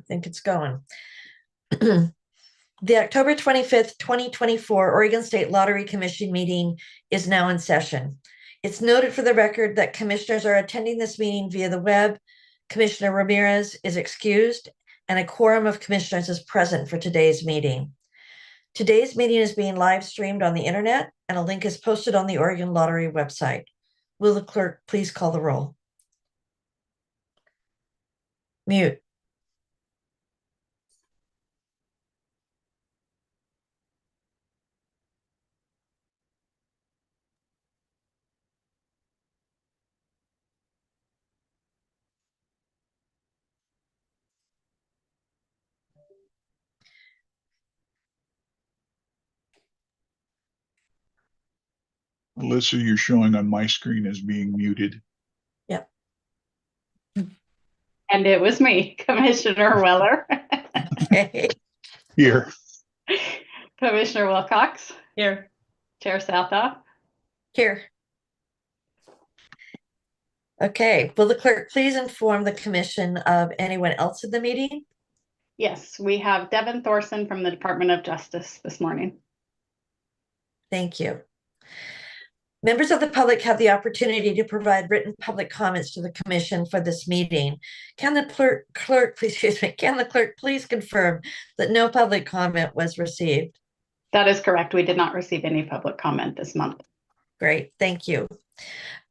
think it's going. The October 25th, 2024 Oregon State Lottery Commission meeting is now in session. It's noted for the record that commissioners are attending this meeting via the web. Commissioner Ramirez is excused, and a quorum of commissioners is present for today's meeting. Today's meeting is being live streamed on the internet, and a link is posted on the Oregon Lottery website. Will the clerk please call the roll? Mute. Alyssa, you're showing on my screen as being muted. Yep. And it was me, Commissioner Weller. Okay. Here. Commissioner Wilcox. Here. Chair Southoff. Here. Okay. Will the clerk please inform the commission of anyone else in the meeting? Yes, we have Devin Thorson from the Department of Justice this morning. Thank you. Members of the public have the opportunity to provide written public comments to the commission for this meeting. Can the clerk please confirm that no public comment was received? That is correct. We did not receive any public comment this month. Great, thank you.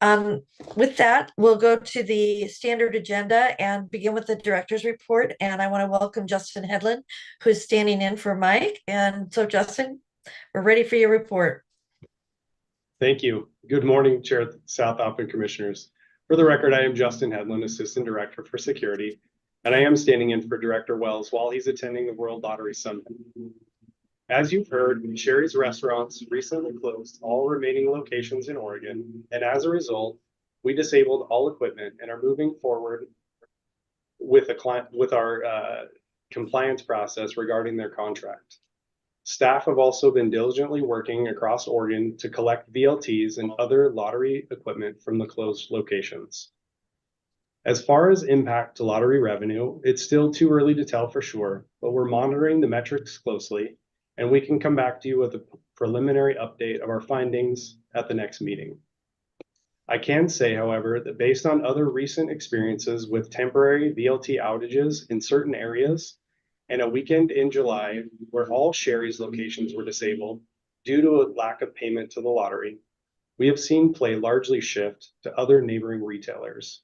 With that, we'll go to the standard agenda and begin with the director's report. And I want to welcome Justin Hedlund, who's standing in for Mike. And so, Justin, we're ready for your report. Thank you. Good morning, Chair Southoff and Commissioners. For the record, I am Justin Hedlund, Assistant Director for Security, and I am standing in for Director Wells while he's attending the World Lottery Summit. As you've heard, Sherry's Restaurants recently closed all remaining locations in Oregon, and as a result, we disabled all equipment and are moving forward with our compliance process regarding their contract. Staff have also been diligently working across Oregon to collect VLTs and other lottery equipment from the closed locations. As far as impact to lottery revenue, it's still too early to tell for sure, but we're monitoring the metrics closely, and we can come back to you with a preliminary update of our findings at the next meeting. I can say, however, that based on other recent experiences with temporary VLT outages in certain areas, and a weekend in July where all Sherry's locations were disabled due to a lack of payment to the lottery, we have seen play largely shift to other neighboring retailers.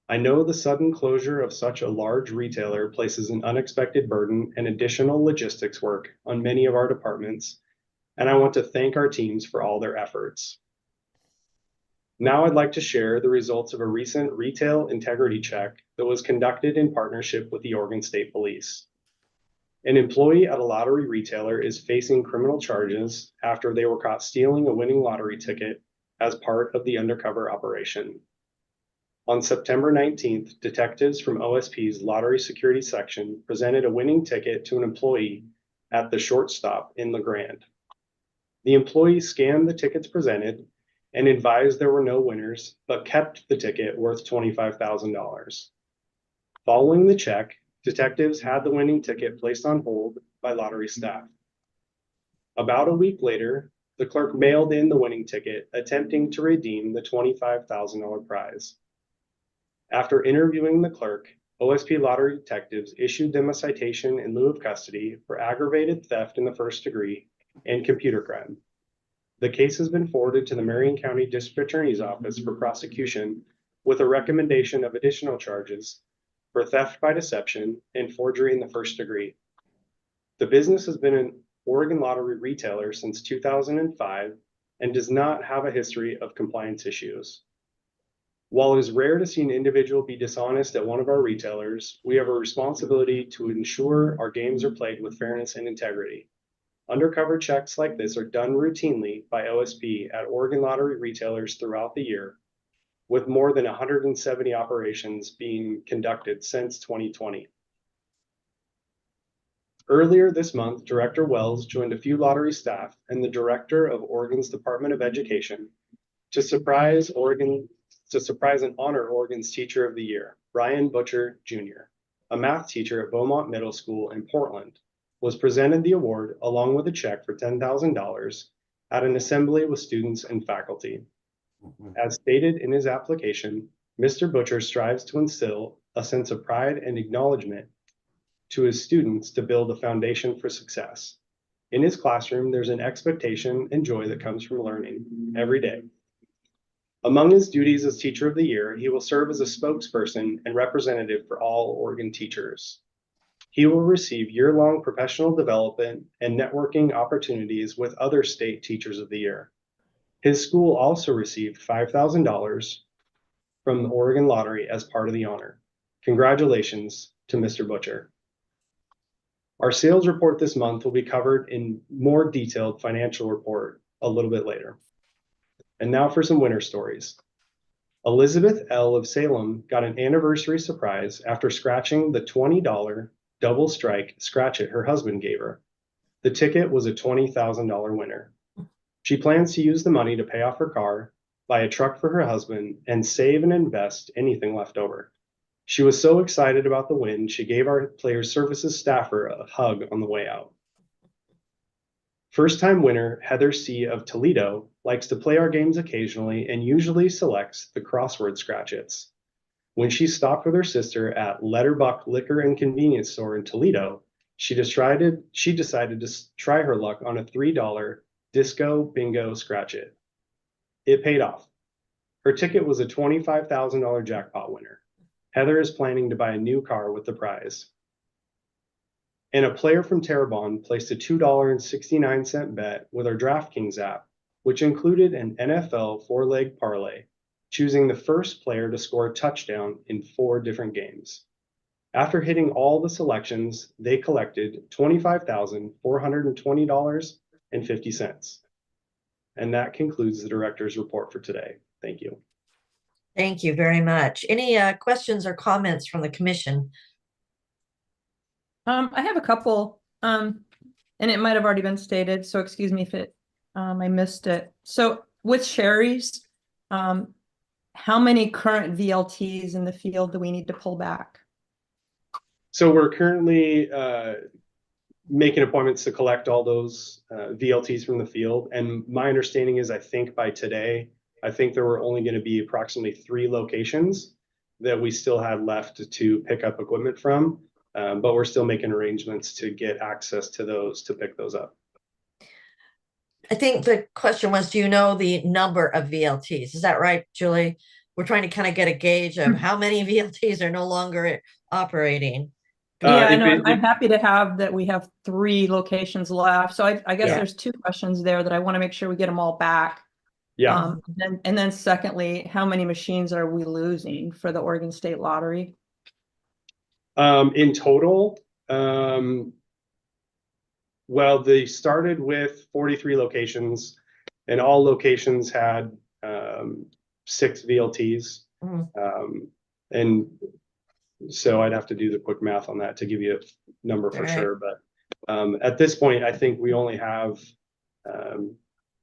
I know the sudden closure of such a large retailer places an unexpected burden and additional logistics work on many of our departments, and I want to thank our teams for all their efforts. Now I'd like to share the results of a recent retail integrity check that was conducted in partnership with the Oregon State Police. An employee at a lottery retailer is facing criminal charges after they were caught stealing a winning lottery ticket as part of the undercover operation. On September 19th, detectives from OSP's Lottery Security Section presented a winning ticket to an employee at the Short Stop in La Grande. The employee scanned the tickets presented and advised there were no winners, but kept the ticket worth $25,000. Following the check, detectives had the winning ticket placed on hold by lottery staff. About a week later, the clerk mailed in the winning ticket, attempting to redeem the $25,000 prize. After interviewing the clerk, OSP lottery detectives issued them a citation in lieu of custody for aggravated theft in the first degree and computer crime. The case has been forwarded to the Marion County District Attorney's Office for prosecution with a recommendation of additional charges for theft by deception and forgery in the first degree. The business has been an Oregon lottery retailer since 2005 and does not have a history of compliance issues. While it is rare to see an individual be dishonest at one of our retailers, we have a responsibility to ensure our games are played with fairness and integrity. Undercover checks like this are done routinely by OSP at Oregon lottery retailers throughout the year, with more than 170 operations being conducted since 2020. Earlier this month, Director Wells joined a few lottery staff and the director of Oregon's Department of Education to surprise and honor Oregon's Teacher of the Year, Brian Butcher Jr. a math teacher at Beaumont Middle School in Portland, was presented the award along with a check for $10,000 at an assembly with students and faculty. As stated in his application, Mr. Butcher strives to instill a sense of pride and acknowledgement to his students to build a foundation for success. In his classroom, there's an expectation and joy that comes from learning every day. Among his duties as Teacher of the Year, he will serve as a spokesperson and representative for all Oregon teachers. He will receive year-long professional development and networking opportunities with other state Teachers of the Year. His school also received $5,000 from the Oregon Lottery as part of the honor. Congratulations to Mr. Butcher. Our sales report this month will be covered in more detailed financial report a little bit later. And now for some winter stories. Elizabeth L. of Salem got an anniversary surprise after scratching the $20 double strike scratch it her husband gave her. The ticket was a $20,000 winner. She plans to use the money to pay off her car, buy a truck for her husband, and save and invest anything left over. She was so excited about the win, she gave our player services staffer a hug on the way out. First-time winner Heather C. of Toledo likes to play our games occasionally and usually selects the crossword scratch-its. When she stopped with her sister at Letterbuck Liquor and Convenience Store in Toledo, she decided to try her luck on a $3 Disco Bingo Scratch-It. It paid off. Her ticket was a $25,000 jackpot winner. Heather is planning to buy a new car with the prize. And a player from Terrebonne placed a $2.69 bet with our DraftKings app, which included an NFL four-leg parlay, choosing the first player to score a touchdown in 4 different games. After hitting all the selections, they collected $25,420.50. And that concludes the director's report for today. Thank you. Thank you very much. Any questions or comments from the commission? I have a couple, and it might have already been stated, so excuse me if I missed it. So with Sherry's, how many current VLTs in the field do we need to pull back? So we're currently making appointments to collect all those VLTs from the field. And my understanding is, I think by today, I think there were only going to be approximately 3 locations that we still had left to pick up equipment from. But we're still making arrangements to get access to those, to pick those up. I think the question was, do you know the number of VLTs? Is that right, Julie? We're trying to kind of get a gauge of how many VLTs are no longer operating. Yeah, I know. I'm happy to have that we have 3 locations left. So I guess there's 2 questions there that I want to make sure we get them all back. Yeah. And then secondly, how many machines are we losing for the Oregon State Lottery? In total, well, they started with 43 locations, and all locations had 6 VLTs. And so I'd have to do the quick math on that to give you a number for sure. But at this point, I think we only have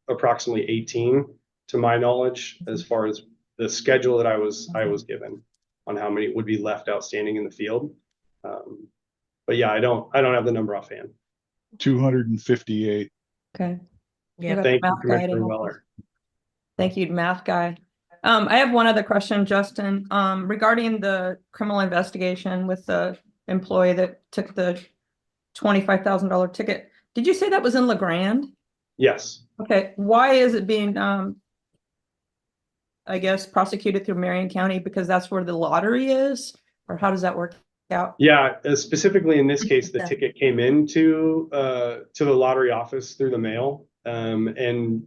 approximately 18, to my knowledge, as far as the schedule that I was given on how many would be left outstanding in the field. But yeah, I don't have the number offhand. 258. Okay. Yeah. Thank you, Commissioner Weller. Thank you, math guy. I have one other question, Justin, regarding the criminal investigation with the employee that took the $25,000 ticket. Did you say that was in La Grande? Yes. Okay. Why is it being, I guess, prosecuted through Marion County? Because that's where the lottery is? Or how does that work out? Yeah, specifically in this case, the ticket came into to the lottery office through the mail. And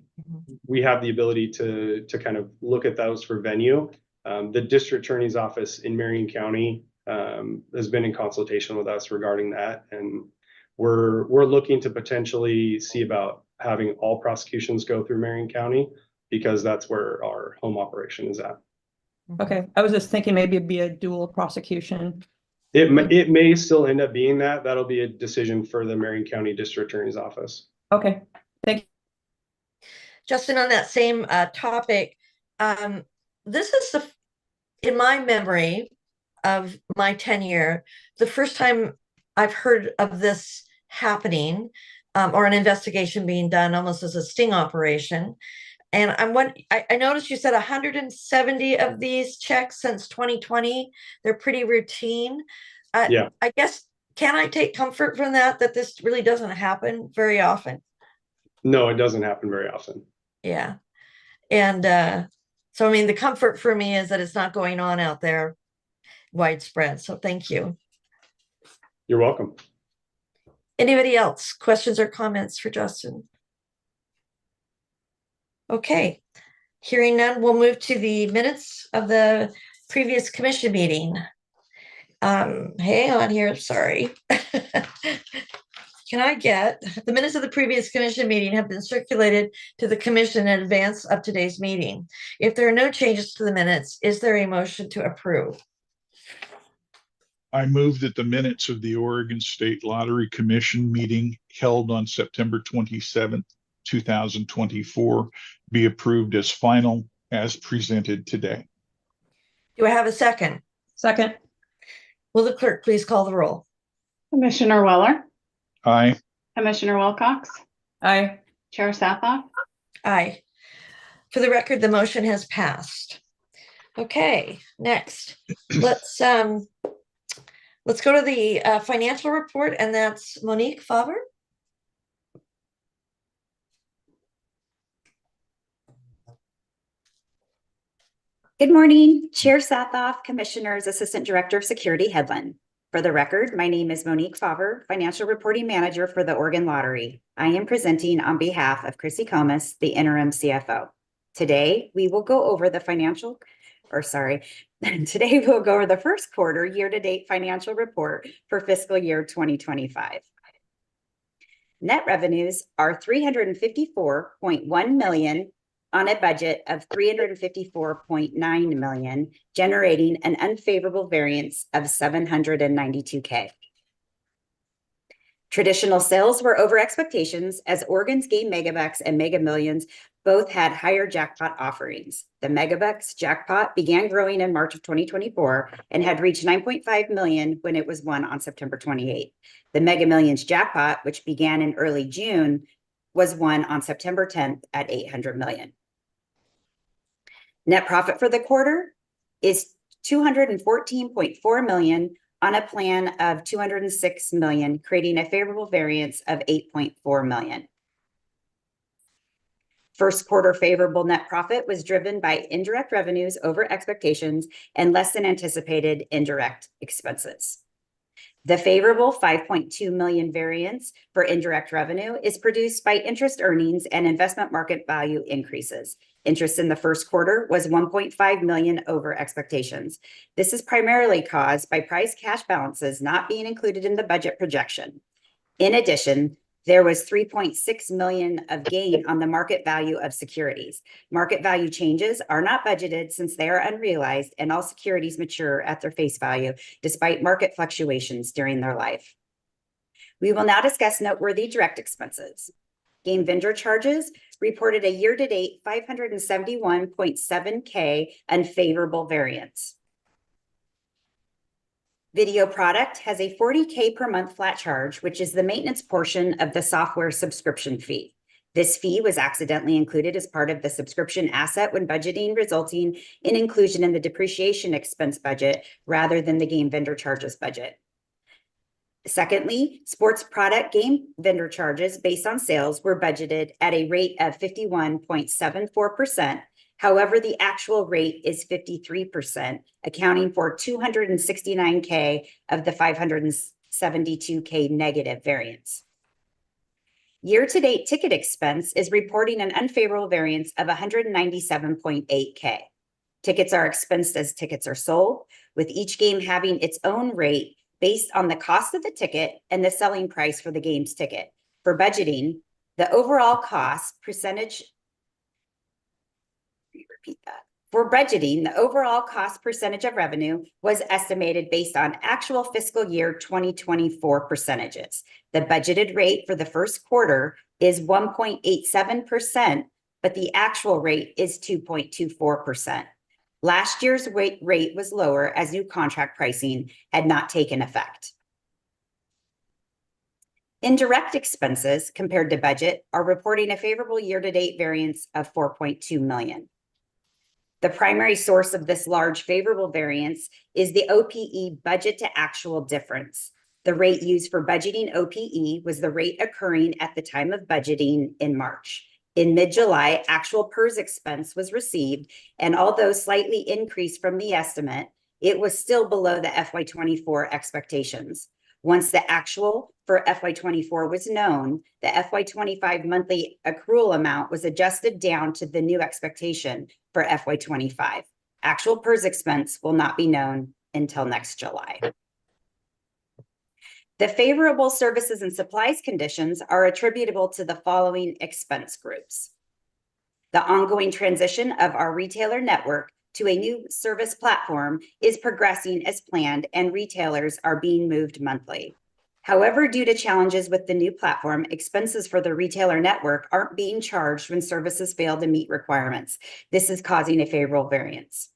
we have the ability to kind of look at those for venue. The district attorney's office in Marion County has been in consultation with us regarding that. And we're looking to potentially see about having all prosecutions go through Marion County, because that's where our home operation is at. Okay, I was just thinking maybe it'd be a dual prosecution. It may still end up being that. That'll be a decision for the Marion County District Attorney's Office. Okay, thank you. Justin, on that same topic, this is in my memory, of my tenure, the first time I've heard of this happening, or an investigation being done almost as a sting operation. And I noticed you said 170 of these checks since 2020. They're pretty routine. Yeah. I guess, can I take comfort from that this really doesn't happen very often? No, it doesn't happen very often. Yeah. And so, I mean, the comfort for me is that it's not going on out there widespread. So thank you. You're welcome. Anybody else? Questions or comments for Justin? Okay. Hearing none, we'll move to the minutes of the previous commission meeting. Hang on here, sorry. Can I get the minutes of the previous commission meeting have been circulated to the commission in advance of today's meeting? If there are no changes to the minutes, is there a motion to approve? I move that the minutes of the Oregon State Lottery Commission meeting held on September 27th, 2024 be approved as final as presented today. Do I have a second? Second. Will the clerk please call the roll? Commissioner Weller, Aye. Commissioner Wilcox, Aye. Chair Sathoff. Aye. For the record, the motion has passed. Okay, next, let's go to the financial report, and that's Monique Faber. Good morning, Chair Sathoff, Commissioners, Assistant Director of Security, Headland. For the record, my name is Monique Faber, Financial Reporting Manager for the Oregon Lottery. I am presenting on behalf of Chrissy Comas, the interim CFO. Today, we will go over the today we'll go over the first quarter year-to-date financial report for fiscal year 2025. Net revenues are $354.1 million on a budget of $354.9 million, generating an unfavorable variance of $792K. Traditional sales were over expectations as Oregon's Game Megabucks and Mega Millions both had higher jackpot offerings. The Megabucks jackpot began growing in March of 2024 and had reached 9.5 million when it was won on September 28. The Mega Millions jackpot, which began in early June, was won on September 10th at 800 million. Net profit for the quarter is $214.4 million on a plan of $206 million, creating a favorable variance of $8.4 million. First quarter favorable net profit was driven by indirect revenues over expectations and less than anticipated indirect expenses. The favorable $5.2 million variance for indirect revenue is produced by interest earnings and investment market value increases. Interest in the first quarter was $1.5 million over expectations. This is primarily caused by price cash balances not being included in the budget projection. In addition, there was $3.6 million of gain on the market value of securities. Market value changes are not budgeted since they are unrealized and all securities mature at their face value despite market fluctuations during their life. We will now discuss noteworthy direct expenses. Game vendor charges reported a year-to-date $571.7K unfavorable variance. Video product has a $40K per month flat charge, which is the maintenance portion of the software subscription fee. This fee was accidentally included as part of the subscription asset when budgeting, resulting in inclusion in the depreciation expense budget rather than the game vendor charges budget. Secondly, sports product game vendor charges based on sales were budgeted at a rate of 51.74%. However, the actual rate is 53%, accounting for $269K of the $572K negative variance. Year-to-date ticket expense is reporting an unfavorable variance of $197.8K. Tickets are expensed as tickets are sold, with each game having its own rate based on the cost of the ticket and the selling price for the game's ticket. For budgeting, the overall cost percentage For budgeting, the overall cost percentage of revenue was estimated based on actual fiscal year 2024 percentages. The budgeted rate for the first quarter is 1.87%, but the actual rate is 2.24%. Last year's rate was lower as new contract pricing had not taken effect. Indirect expenses compared to budget are reporting a favorable year-to-date variance of 4.2 million. The primary source of this large favorable variance is the OPE budget to actual difference. The rate used for budgeting OPE was the rate occurring at the time of budgeting in March. In mid-July, actual PERS expense was received, and although slightly increased from the estimate, it was still below the FY24 expectations. Once the actual for FY24 was known, the FY25 monthly accrual amount was adjusted down to the new expectation for FY25. Actual PERS expense will not be known until next July. The favorable services and supplies conditions are attributable to the following expense groups. The ongoing transition of our retailer network to a new service platform is progressing as planned, and retailers are being moved monthly. However, due to challenges with the new platform, expenses for the retailer network aren't being charged when services fail to meet requirements. This is causing a favorable variance.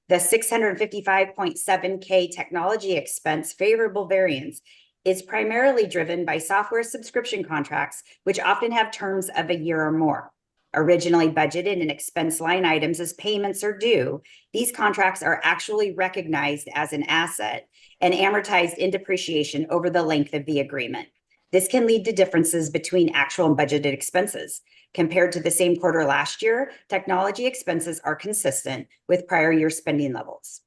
The $655.7K technology expense favorable variance is primarily driven by software subscription contracts, which often have terms of a year or more. Originally budgeted in expense line items as payments are due, these contracts are actually recognized as an asset and amortized in depreciation over the length of the agreement. This can lead to differences between actual and budgeted expenses. Compared to the same quarter last year, technology expenses are consistent with prior year spending levels.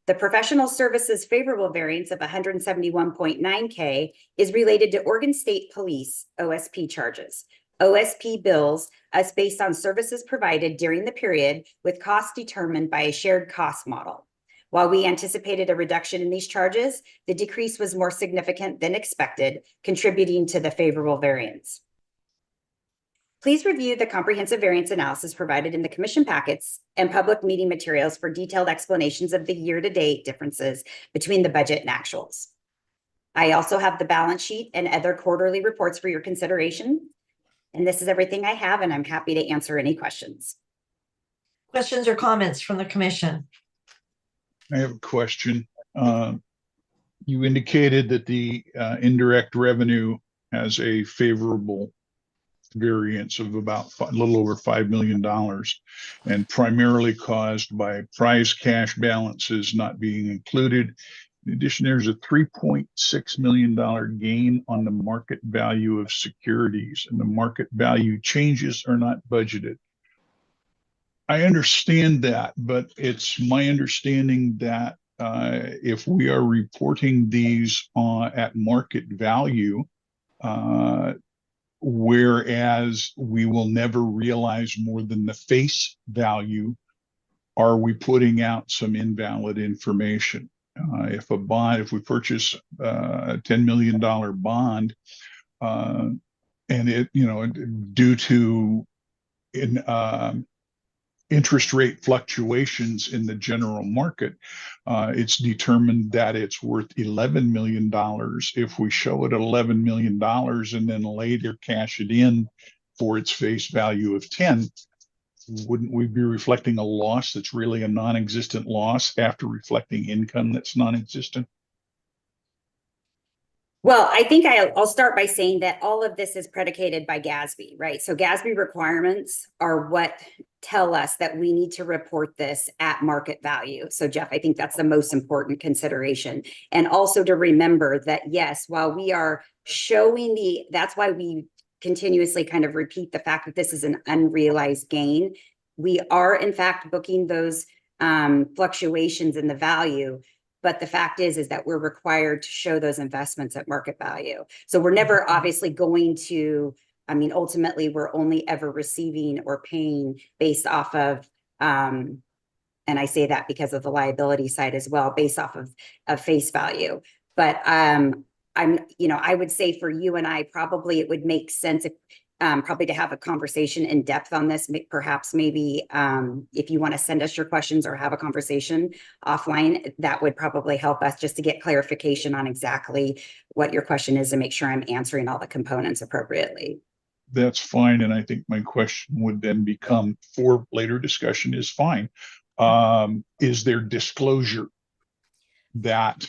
The professional services favorable variance of $171.9K is related to Oregon State Police OSP charges. OSP bills us based on services provided during the period with costs determined by a shared cost model. While we anticipated a reduction in these charges, the decrease was more significant than expected, contributing to the favorable variance. Please review the comprehensive variance analysis provided in the commission packets and public meeting materials for detailed explanations of the year-to-date differences between the budget and actuals. I also have the balance sheet and other quarterly reports for your consideration. And this is everything I have, and I'm happy to answer any questions. Questions or comments from the commission? I have a question. You indicated that the indirect revenue has a favorable variance of about a little over $5 million, and primarily caused by prize cash balances not being included. In addition, there's a $3.6 million gain on the market value of securities, and the market value changes are not budgeted. I understand that, but it's my understanding that if we are reporting these at market value, whereas we will never realize more than the face value, are we putting out some invalid information? If we purchase a $10 million bond, and it, due to interest rate fluctuations in the general market, it's determined that it's worth $11 million. If we show it at $11 million and then later cash it in for its face value of 10, wouldn't we be reflecting a loss that's really a non-existent loss after reflecting income that's non-existent? Well, I think I'll start by saying that all of this is predicated by GASB, right? So GASB requirements are what tell us that we need to report this at market value. So Jeff, I think that's the most important consideration. And also to remember that, yes, while we are showing that's why we continuously kind of repeat the fact that this is an unrealized gain. We are in fact booking those fluctuations in the value. But the fact is that we're required to show those investments at market value. So we're never obviously going to, ultimately we're only ever receiving or paying based off of, and I say that because of the liability side as well, based off of face value. But I would say for you and I, probably it would make sense probably to have a conversation in depth on this, perhaps maybe if you want to send us your questions or have a conversation offline, that would probably help us just to get clarification on exactly what your question is and make sure I'm answering all the components appropriately. that's fine. And I think my question would then become, for later discussion is fine. Is there disclosure that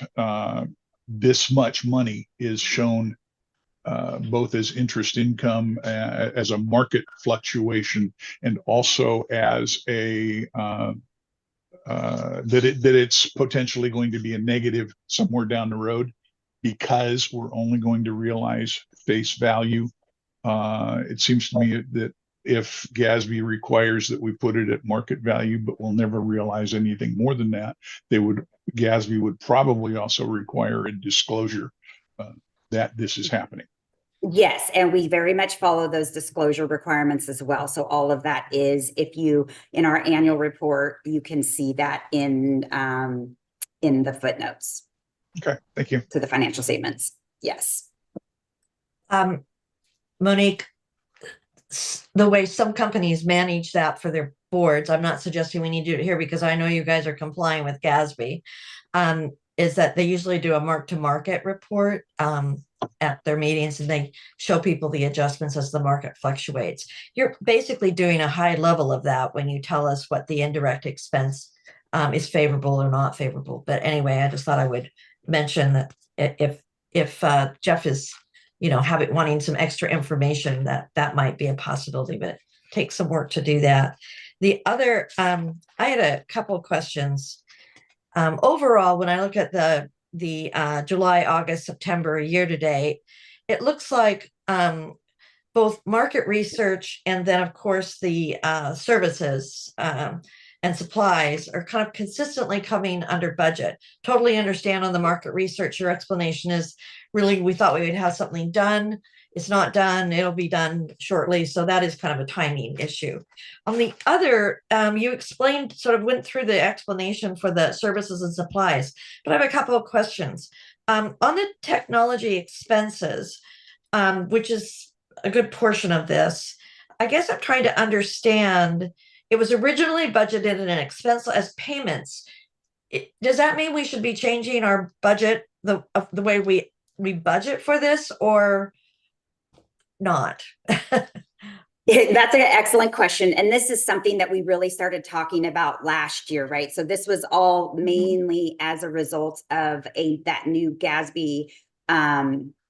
this much money is shown both as interest income, as a market fluctuation, and also as a that it's potentially going to be a negative somewhere down the road because we're only going to realize face value. It seems to me that if GASB requires that we put it at market value, but we'll never realize anything more than that, GASB would probably also require a disclosure that this is happening. Yes, and we very much follow those disclosure requirements as well. So all of that is, if you, in our annual report, you can see that in the footnotes Okay, thank you. to the financial statements. Yes. Monique, the way some companies manage that for their boards, I'm not suggesting we need to do it here because I know you guys are complying with GASB, is that they usually do a mark-to-market report at their meetings, and they show people the adjustments as the market fluctuates. You're basically doing a high level of that when you tell us what the indirect expense is favorable or not favorable. But anyway, I just thought I would mention that if Jeff is, wanting some extra information, that might be a possibility, but it takes some work to do that. The other, I had a couple of questions. Overall, when I look at the July, August, September year to date, it looks like both market research and then, of course, the services and supplies are kind of consistently coming under budget. Totally understand on the market research, your explanation is really, we thought we would have something done. It's not done. It'll be done shortly. So that is kind of a timing issue. On the other, you explained, sort of went through the explanation for the services and supplies, but I have a couple of questions. On the technology expenses, which is a good portion of this, I guess I'm trying to understand, it was originally budgeted in an expense as payments. Does that mean we should be changing our budget, the way we budget for this, or not? That's an excellent question. And this is something that we really started talking about last year, right? So this was all mainly as a result of that new GASB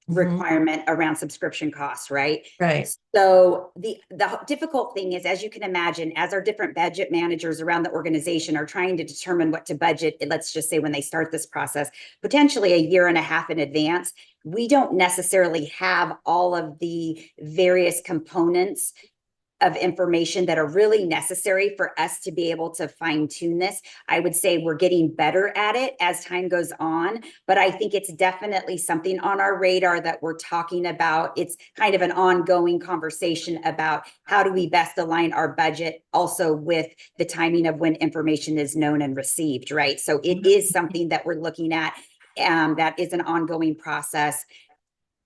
requirement around subscription costs, right? Right. So the difficult thing is, as you can imagine, as our different budget managers around the organization are trying to determine what to budget, let's just say when they start this process, potentially a year and a half in advance, we don't necessarily have all of the various components of information that are really necessary for us to be able to fine tune this. I would say we're getting better at it as time goes on, but I think it's definitely something on our radar that we're talking about. It's kind of an ongoing conversation about how do we best align our budget also with the timing of when information is known and received, right? So it is something that we're looking at. That is an ongoing process.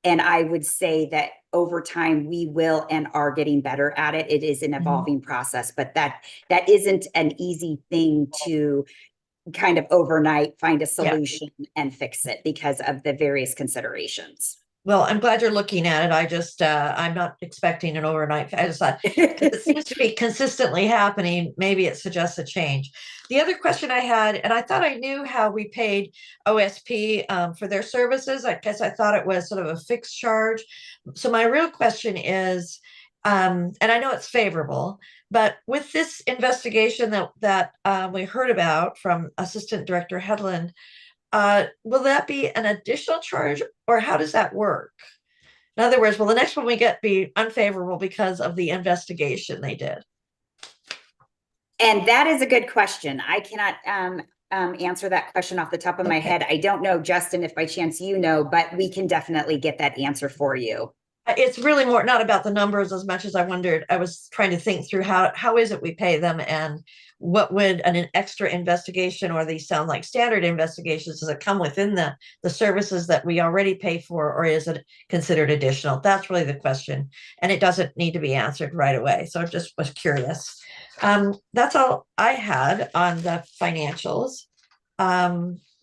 And I would say that over time, we will and are getting better at it. It is an evolving process, but that isn't an easy thing to kind of overnight find a solution and fix it because of the various considerations. Well, I'm glad you're looking at it. I just, I'm not expecting an overnight. I just thought it seems to be consistently happening. Maybe it suggests a change. The other question I had, and I thought I knew how we paid OSP for their services. I guess I thought it was sort of a fixed charge. So my real question is, and I know it's favorable, but with this investigation that we heard about from Assistant Director Hedlund, will that be an additional charge, or how does that work? In other words, will the next one we get be unfavorable because of the investigation they did? And that is a good question. I cannot answer that question off the top of my head. I don't know, Justin, if by chance you know, but we can definitely get that answer for you. It's really more not about the numbers as much as I wondered. I was trying to think through how is it we pay them, and what would an extra investigation, or these sound like standard investigations, does it come within the services that we already pay for, or is it considered additional? That's really the question, and it doesn't need to be answered right away. So I just was curious. That's all I had on the financials.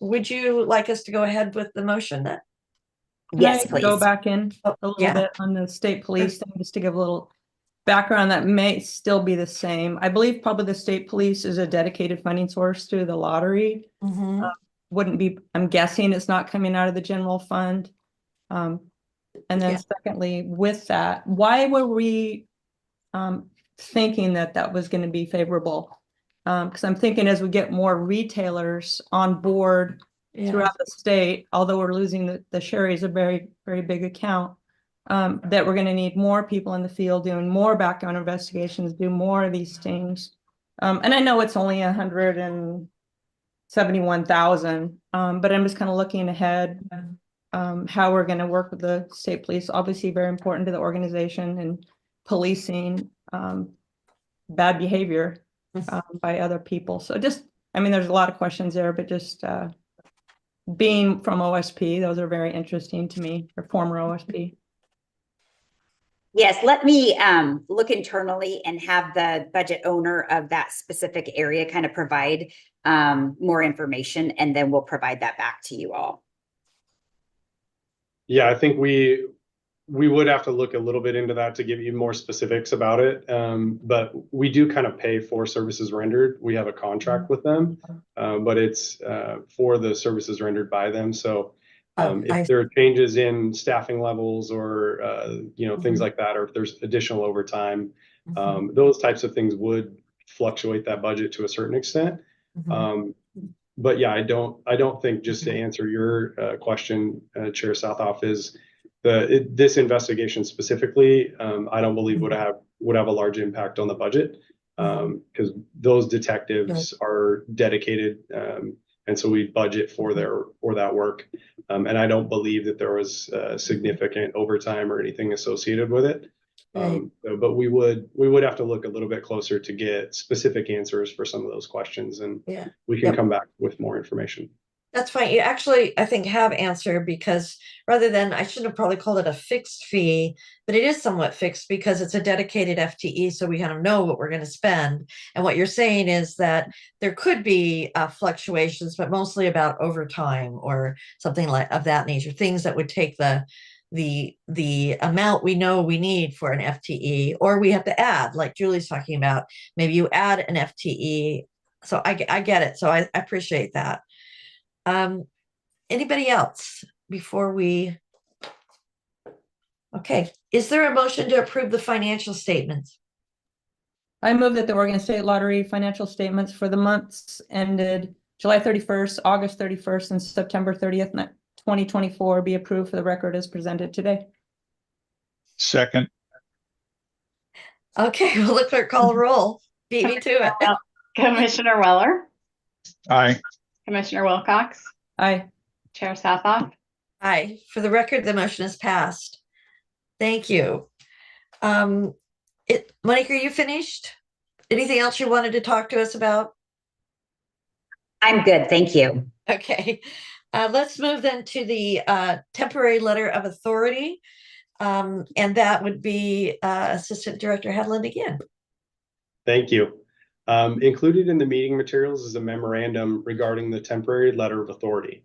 Would you like us to go ahead with the motion then? Yes, Can I go please. back in Oh, a little yeah. bit on the state police thing, just to give a little background that may still be the same. I believe probably the state police is a dedicated funding source through the lottery. Mhm. Wouldn't be, I'm guessing it's not coming out of the general fund. And then Yeah. secondly, with that, why were we thinking that that was going to be favorable? Because I'm thinking as we get more retailers on board Yeah. throughout the state, although we're losing the Sherry's a very, very big account, that we're going to need more people in the field doing more background investigations, do more of these things. And I know it's only 171,000, but I'm just kind of looking ahead, how we're going to work with the state police, obviously very important to the organization and policing bad behavior by other people. So just, I mean, there's a lot of questions there, but just being from OSP, those are very interesting to me, or former OSP. Yes, let me look internally and have the budget owner of that specific area kind of provide more information, and then we'll provide that back to you all. Yeah, I think we would have to look a little bit into that to give you more specifics about it. But we do kind of pay for services rendered. We have a contract with them, but it's for the services rendered by them. So if there are changes in staffing levels or things like that, or if there's additional overtime, those types of things would fluctuate that budget to a certain extent. But yeah, I don't think, just to answer your question, Chair Southoff, is this investigation specifically, I don't believe would have a large impact on the budget, because those detectives are dedicated, and so we budget for that work, and I don't believe that there was significant overtime or anything associated with it. But we would have to look a little bit closer to get specific answers for some of those questions, and we can come back with more information. That's fine. You actually, I think, have answered, because rather than, I shouldn't have probably called it a fixed fee, but it is somewhat fixed because it's a dedicated FTE. So we kind of know what we're going to spend. And what you're saying is that there could be fluctuations, but mostly about overtime or something like of that nature, things that would take the amount we know we need for an FTE, or we have to add, like Julie's talking about, maybe you add an FTE. So I get it. So I appreciate that. Anybody else before we? Okay, is there a motion to approve the financial statements? I move that the Oregon State Lottery financial statements for the months ended July 31st, August 31st, and September 30th, 2024 be approved for the record as presented today. Second. Okay, will the clerk call a roll? Beat me to it. Commissioner Weller, Aye. Commissioner Wilcox, Aye. Chair Southoff. Aye. For the record, the motion is passed. Thank you. Monica, are you finished? Anything else you wanted to talk to us about? I'm good, thank you. Okay, let's move then to the temporary letter of authority. And that would be Assistant Director Hedlund again. Thank you. Included in the meeting materials is a memorandum regarding the temporary letter of authority.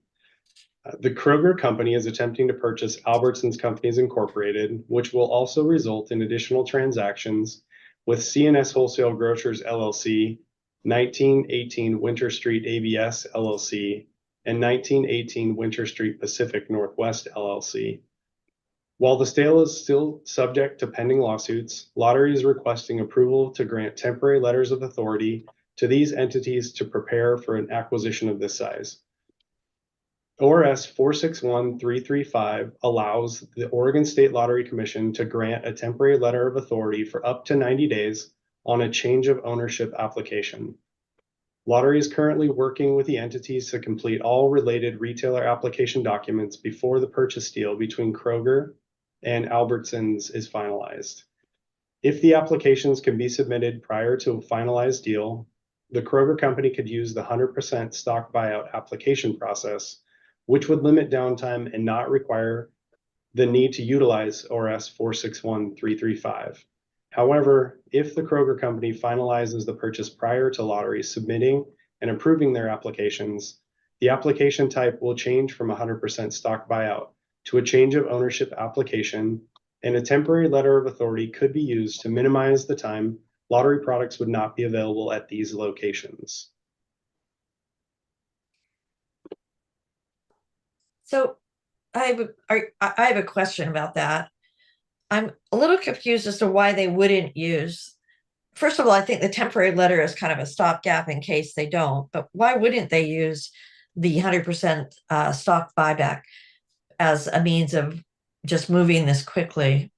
The Kroger Company is attempting to purchase Albertsons Companies Incorporated, which will also result in additional transactions with C&S Wholesale Grocers LLC, 1918 Winter Street ABS LLC, and 1918 Winter Street Pacific Northwest LLC. While the sale is still subject to pending lawsuits, Lottery is requesting approval to grant temporary letters of authority to these entities to prepare for an acquisition of this size. ORS 461335 allows the Oregon State Lottery Commission to grant a temporary letter of authority for up to 90 days on a change of ownership application. Lottery is currently working with the entities to complete all related retailer application documents before the purchase deal between Kroger and Albertsons is finalized. If the applications can be submitted prior to a finalized deal, the Kroger Company could use the 100% stock buyout application process, which would limit downtime and not require the need to utilize ORS 461335. However, if the Kroger Company finalizes the purchase prior to Lottery submitting and approving their applications, the application type will change from 100% stock buyout to a change of ownership application, and a temporary letter of authority could be used to minimize the time lottery products would not be available at these locations. So I have a question about that. I'm a little confused as to why they wouldn't use. First of all, I think the temporary letter is kind of a stopgap in case they don't, but why wouldn't they use the 100% stock buyback as a means of just moving this quickly?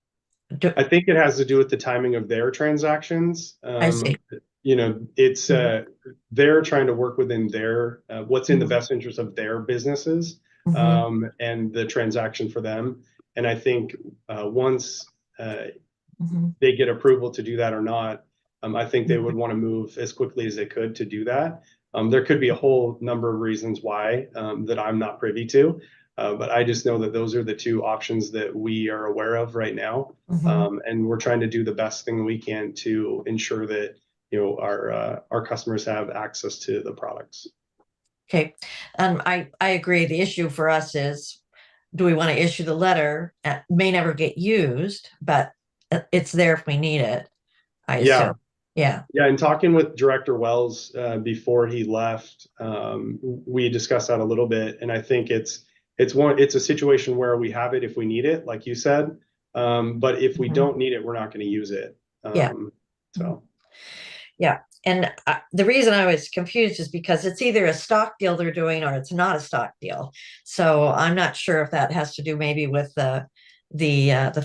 I think it has to do with the timing of their transactions. I see. You know, it's they're trying to work within their what's in the Mhm. best interest of their businesses, Mhm. and the transaction for them. And I think once Mhm. they get approval to do that or not, I think they would want to move as quickly as they could to do that. There could be a whole number of reasons why that I'm not privy to. But I just know that those are the two options that we are aware of right now. Mhm. And we're trying to do the best thing we can to ensure that, you know, our customers have access to the products. Okay, I agree. The issue for us is, do we want to issue the letter? It may never get used, but it's there if we need it. I Yeah. assume. Yeah. Yeah, and talking with Director Wells before he left, we discussed that a little bit, and I think it's a situation where we have it if we need it, like you said, but if we Mhm. don't need it, we're not going to use it. Yeah. So Yeah. And the reason I was confused is because it's either a stock deal they're doing or it's not a stock deal. So I'm not sure if that has to do maybe with the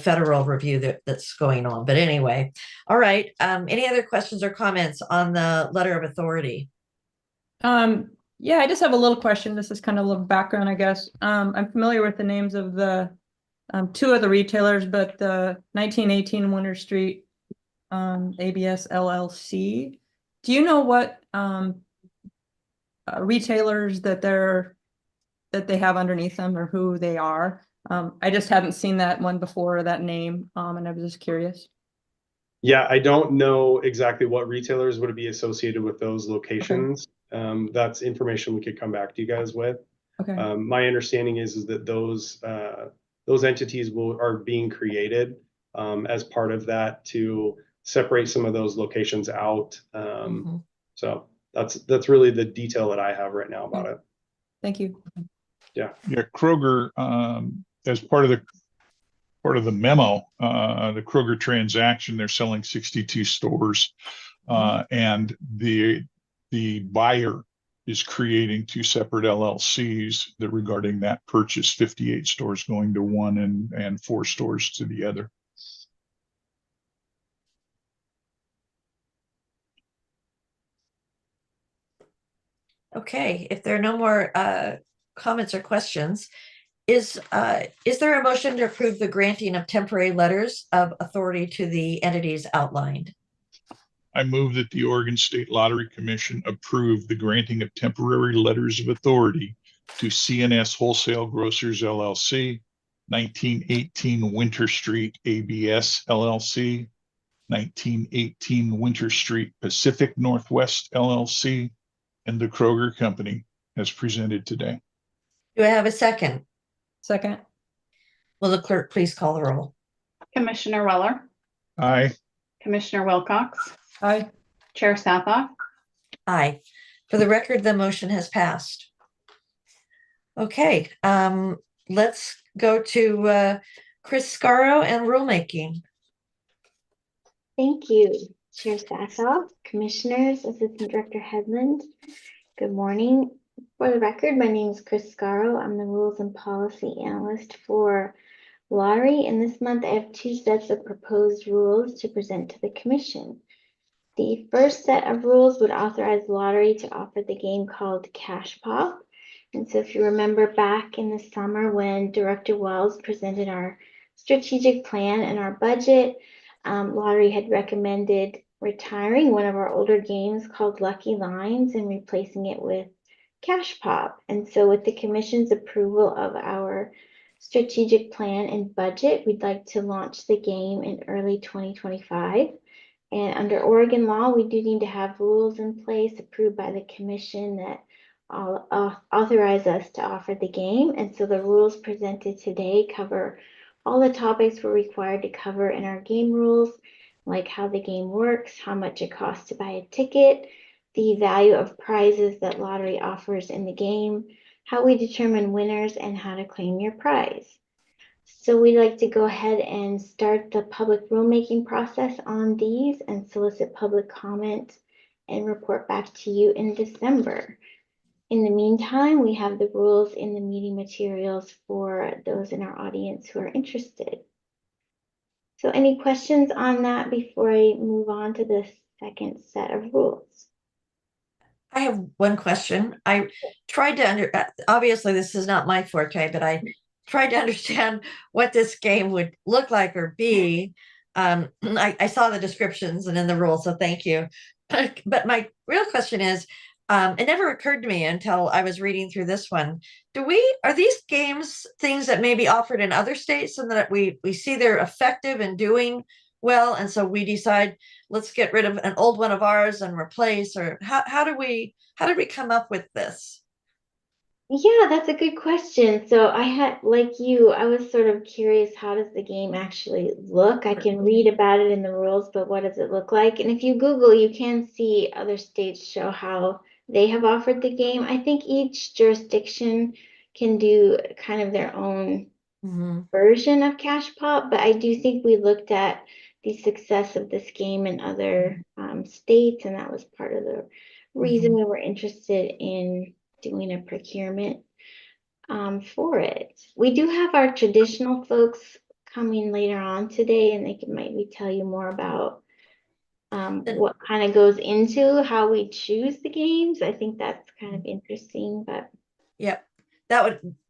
federal review that's going on. But anyway, all right. Any other questions or comments on the letter of authority? Yeah, I just have a little question. This is kind of a little background, I guess. I'm familiar with the names of the two of the retailers, but the 1918 Winter Street ABS LLC. Do you know what retailers that they have underneath them or who they are? I just hadn't seen that one before, that name, and I was just curious. yeah, I don't know exactly what retailers would be associated with those locations. That's information we could come back to you guys with. Okay. My understanding is that those entities are being created as part of that to separate some of those locations out. Mhm. So that's really the detail that I have right now about it. Thank you. Yeah, Kroger, as part of the memo, the Kroger transaction, they're selling 62 stores, and the buyer is creating two separate LLCs that regarding that purchase, 58 stores going to one and 4 stores to the other. Okay, if there are no more comments or questions, is there a motion to approve the granting of temporary letters of authority to the entities outlined? I move that the Oregon State Lottery Commission approve the granting of temporary letters of authority to CNS Wholesale Grocers LLC, 1918 Winter Street ABS LLC, 1918 Winter Street Pacific Northwest LLC, and the Kroger Company as presented today. Do I have a second? Second. Will the clerk please call the roll? Commissioner Weller, Aye. Commissioner Wilcox, Aye. Chair Sathoff. Aye. For the record, the motion has passed. Okay, let's go to Chris Scarro and rulemaking. Thank you, Chair Sassoff, Commissioners, Assistant Director Headland. Good morning. For the record, my name is Chris Scarro. I'm the Rules and Policy Analyst for Lottery, and this month I have 2 sets of proposed rules to present to the Commission. The first set of rules would authorize Lottery to offer the game called Cash Pop. And so if you remember back in the summer when Director Wells presented our strategic plan and our budget, Lottery had recommended retiring one of our older games called Lucky Lines and replacing it with Cash Pop. And so with the Commission's approval of our strategic plan and budget, we'd like to launch the game in early 2025. And under Oregon law, we do need to have rules in place approved by the Commission that authorize us to offer the game. And so the rules presented today cover all the topics we're required to cover in our game rules, like how the game works, how much it costs to buy a ticket, the value of prizes that lottery offers in the game, how we determine winners, and how to claim your prize. So we'd like to go ahead and start the public rulemaking process on these and solicit public comment and report back to you in December. In the meantime, we have the rules in the meeting materials for those in our audience who are interested. So any questions on that before I move on to the second set of rules? I have one question. I tried to obviously this is not my forte, but I tried to understand what this game would look like or be. I saw the descriptions and in the rules, so thank you. But my real question is, it never occurred to me until I was reading through this one. Are these games things that may be offered in other states and that we see they're effective and doing well, and so we decide let's get rid of an old one of ours and replace, or how did we come up with this? Yeah, that's a good question. So I had, like you, I was sort of curious, how does the game actually look? I can read about it in the rules, but what does it look like? And if you Google, you can see other states show how they have offered the game. I think each jurisdiction can do kind of their own version of Cash Pop, but I do think we looked at the success of this game in other states, and that was part of the reason we were interested in doing a procurement for it. We do have our traditional folks coming later on today, and they can maybe tell you more about what kind of goes into how we choose the games. I think that's kind of interesting, but Yep.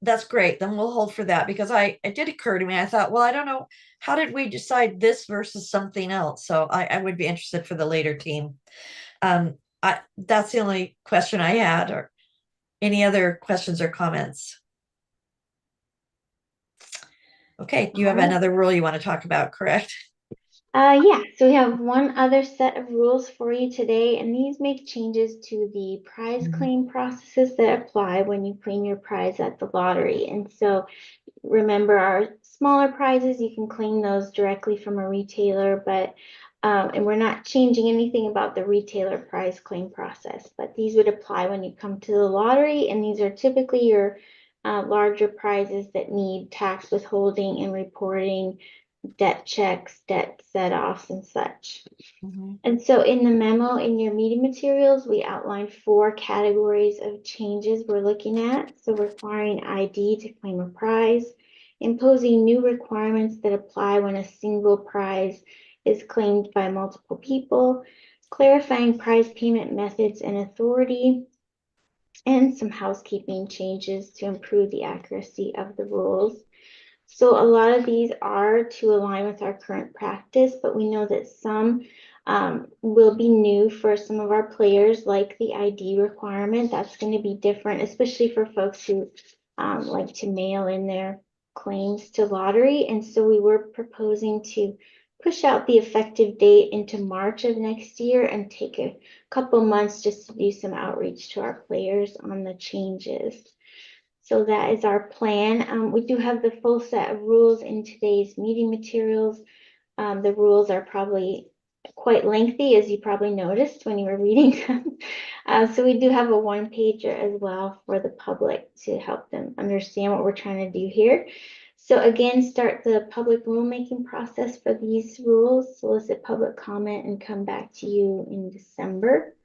That's great. Then we'll hold for that, because it did occur to me. I thought, well, I don't know, how did we decide this versus something else? So I would be interested for the later team. That's the only question I had. Or any other questions or comments? Okay, you have another rule you want to talk about, correct? Yeah, so we have one other set of rules for you today, and these make changes to the prize claim processes that apply when you claim your prize at the lottery. And so remember, our smaller prizes, you can claim those directly from a retailer, but and we're not changing anything about the retailer prize claim process, but these would apply when you come to the lottery, and these are typically your larger prizes that need tax withholding and reporting, debt checks, debt set-offs, and such. And so in the memo in your meeting materials, we outlined 4 categories of changes we're looking at. So requiring ID to claim a prize, imposing new requirements that apply when a single prize is claimed by multiple people, clarifying prize payment methods and authority, and some housekeeping changes to improve the accuracy of the rules. So a lot of these are to align with our current practice, but we know that some will be new for some of our players, like the ID requirement. That's going to be different, especially for folks who like to mail in their claims to lottery. And so we were proposing to push out the effective date into March of next year and take a couple months just to do some outreach to our players on the changes. So that is our plan. We do have the full set of rules in today's meeting materials. The rules are probably quite lengthy, as you probably noticed when you were reading them. So we do have a one-pager as well for the public to help them understand what we're trying to do here. So again, start the public rulemaking process for these rules, solicit public comment, and come back to you in December.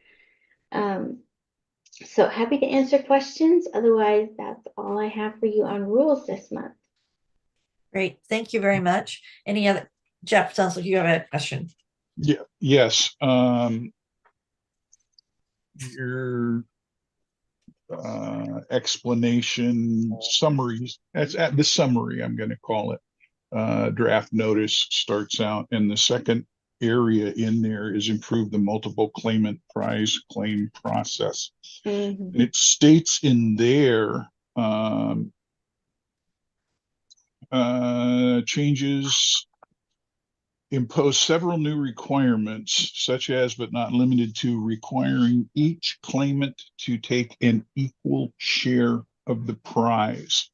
So happy to answer questions. Otherwise, that's all I have for you on rules this month. Great. Thank you very much. Any other? Jeff, sounds like you have a question. Yeah, yes. Your explanation summaries, that's at the summary, I'm going to call it. Draft notice starts out, and the second area in there is improve the multiple claimant prize claim process. And it states in there changes impose several new requirements, such as but not limited to requiring each claimant to take an equal share of the prize.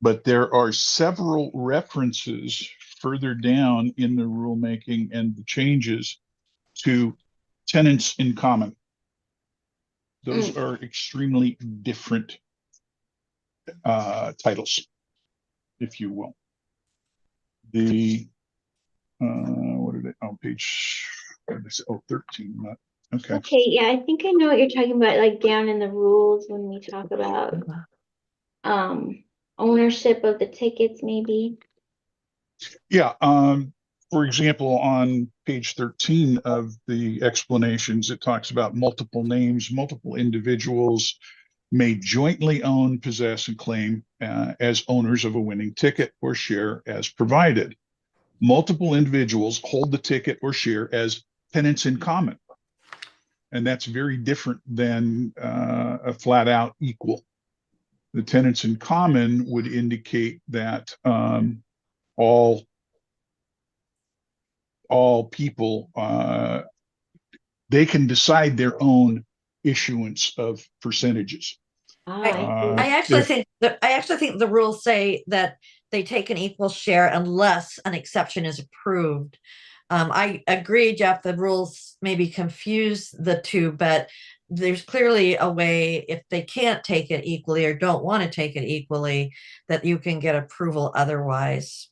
But there are several references further down in the rulemaking and the changes to tenants in common. Those are extremely different titles, if you will. The what did it on page 13? Okay. Okay, yeah, I think I know what you're talking about, like down in the rules when we talk about ownership of the tickets, maybe. Yeah. For example, on page 13 of the explanations, it talks about multiple names, multiple individuals may jointly own, possess, and claim as owners of a winning ticket or share as provided. Multiple individuals hold the ticket or share as tenants in common. And that's very different than a flat out equal. The tenants in common would indicate that all people, they can decide their own issuance of percentages. I actually think the rules say that they take an equal share unless an exception is approved. I agree, Jeff, the rules maybe confuse the two, but there's clearly a way, if they can't take it equally or don't want to take it equally, that you can get approval otherwise.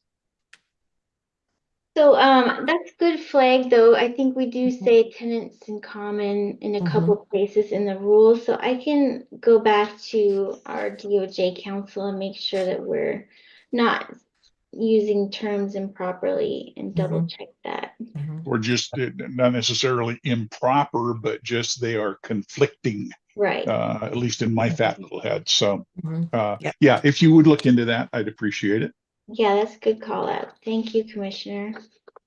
So that's good flag though. I think we do say tenants in common in a couple places in the rules. So I can go back to our DOJ counsel and make sure that we're not using terms improperly and double check that. Or just not necessarily improper, but just they are conflicting. Right. At least in my faculty head. So Yeah. yeah, if you would look into that, I'd appreciate it. Yeah, that's a good call out. Thank you, Commissioner.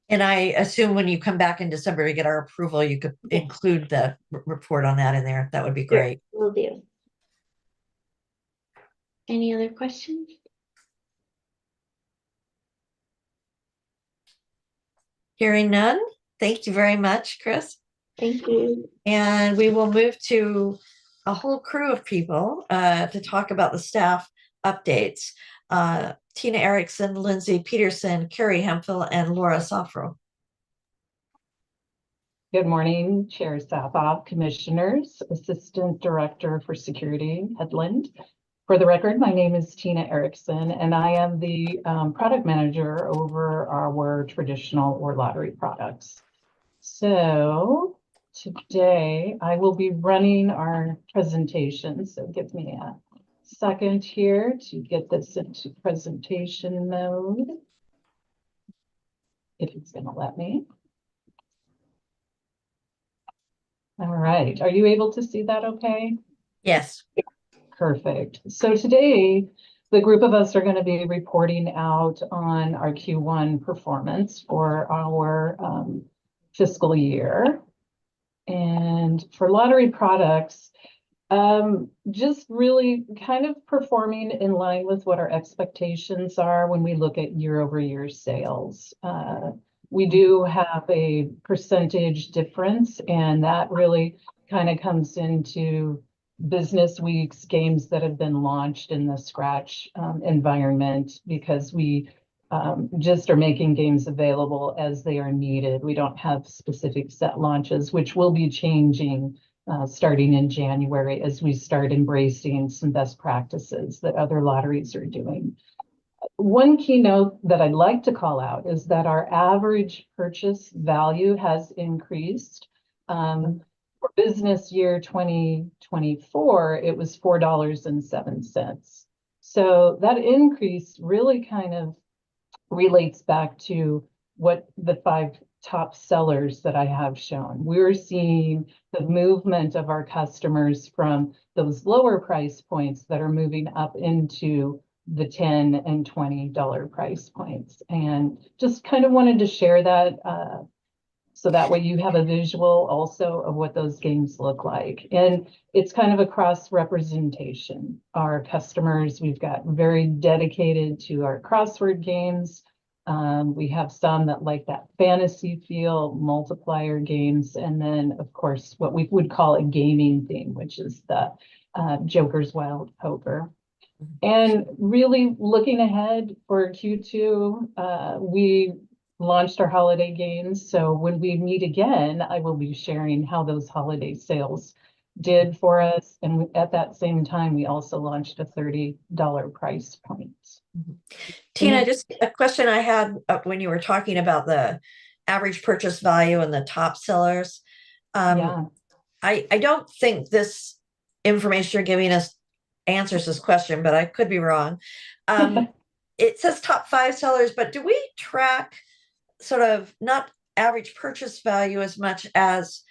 And I assume when you come back in December to get our approval, you could include the report on that in there. That would be great. Will do. Any other questions? Hearing none, thank you very much, Chris. Thank you. And we will move to a whole crew of people to talk about the staff updates. Tina Erickson, Lindsay Peterson, Carrie Hemphill, and Laura Sofro. Good morning, Chair Sathop, Commissioners, Assistant Director for Security, Headland. For the record, my name is Tina Erickson, and I am the product manager over our traditional or lottery products. So today I will be running our presentation. So give me a second here to get this into presentation mode, if it's going to let me. All right, are you able to see that okay? Yes. Perfect. So today, the group of us are going to be reporting out on our Q1 performance for our fiscal year. And for lottery products, just really kind of performing in line with what our expectations are when we look at year-over-year sales. We do have a percentage difference, and that really kind of comes into business weeks, games that have been launched in the Scratch environment, because we just are making games available as they are needed. We don't have specific set launches, which will be changing starting in January as we start embracing some best practices that other lotteries are doing. One keynote that I'd like to call out is that our average purchase value has increased. For business year 2024, it was $4.07. So that increase really kind of relates back to what the 5 top sellers that I have shown. We're seeing the movement of our customers from those lower price points that are moving up into the $10 and $20 price points. And just kind of wanted to share that so that way you have a visual also of what those games look like. And it's kind of a cross representation. Our customers, we've got very dedicated to our crossword games. We have some that like that fantasy feel, multiplier games, and then, of course, what we would call a gaming theme, which is the Joker's Wild Poker. And really looking ahead for Q2, we launched our holiday games. So when we meet again, I will be sharing how those holiday sales did for us. And at that same time, we also launched a $30 price point. Tina, just a question I had when you were talking about the average purchase value and the top sellers. Yeah. I don't think this information you're giving us answers this question, but I could be wrong. It says top 5 sellers, but do we track sort of not average purchase value as much as,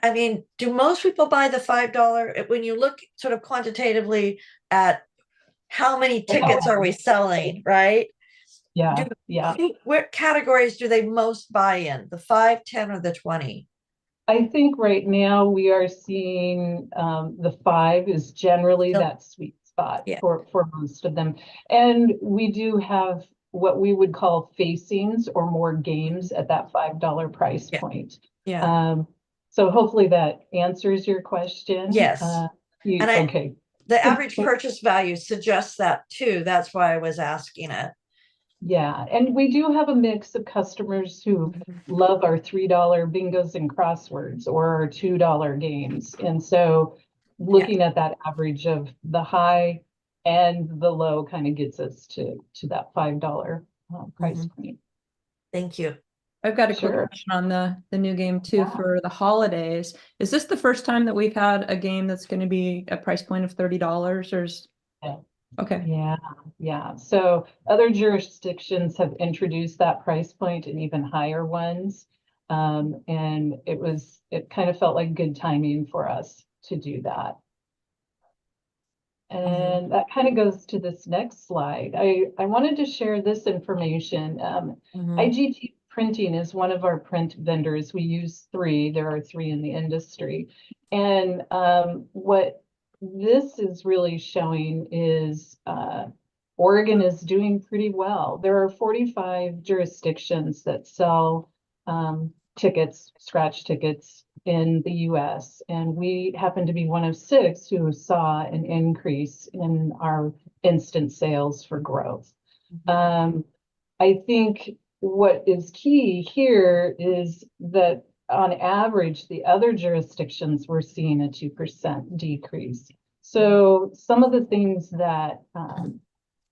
I mean, do most people buy the $5 when you look sort of quantitatively at how many tickets are we selling, right? Yeah, yeah. What categories do they most buy in? The 5, 10, or the 20? I think right now we are seeing the 5 is generally that sweet spot for most of them. And we do have what we would call facings or more games at that $5 price point. Yeah. So hopefully that answers your question. Yes. Okay. The average purchase value suggests that too. That's why I was asking it. Yeah, and we do have a mix of customers who love our $3 bingos and crosswords or our $2 games. And so looking at that average of the high and the low kind of gets us to that $5 price point. Thank you. I've got a quick question on the new game too for the holidays. Is this the first time that we've had a game that's going to be a price point of $30 or is... Okay. Yeah. So other jurisdictions have introduced that price point and even higher ones. And it kind of felt like good timing for us to do that. And that kind of goes to this next slide. I wanted to share this information. IGT Printing is one of our print vendors. We use 3. There are 3 in the industry. And what this is really showing is Oregon is doing pretty well. There are 45 jurisdictions that sell tickets, scratch tickets in the US, and we happen to be one of 6 who saw an increase in our instant sales for growth. I think what is key here is that on average, the other jurisdictions were seeing a 2% decrease. So some of the things that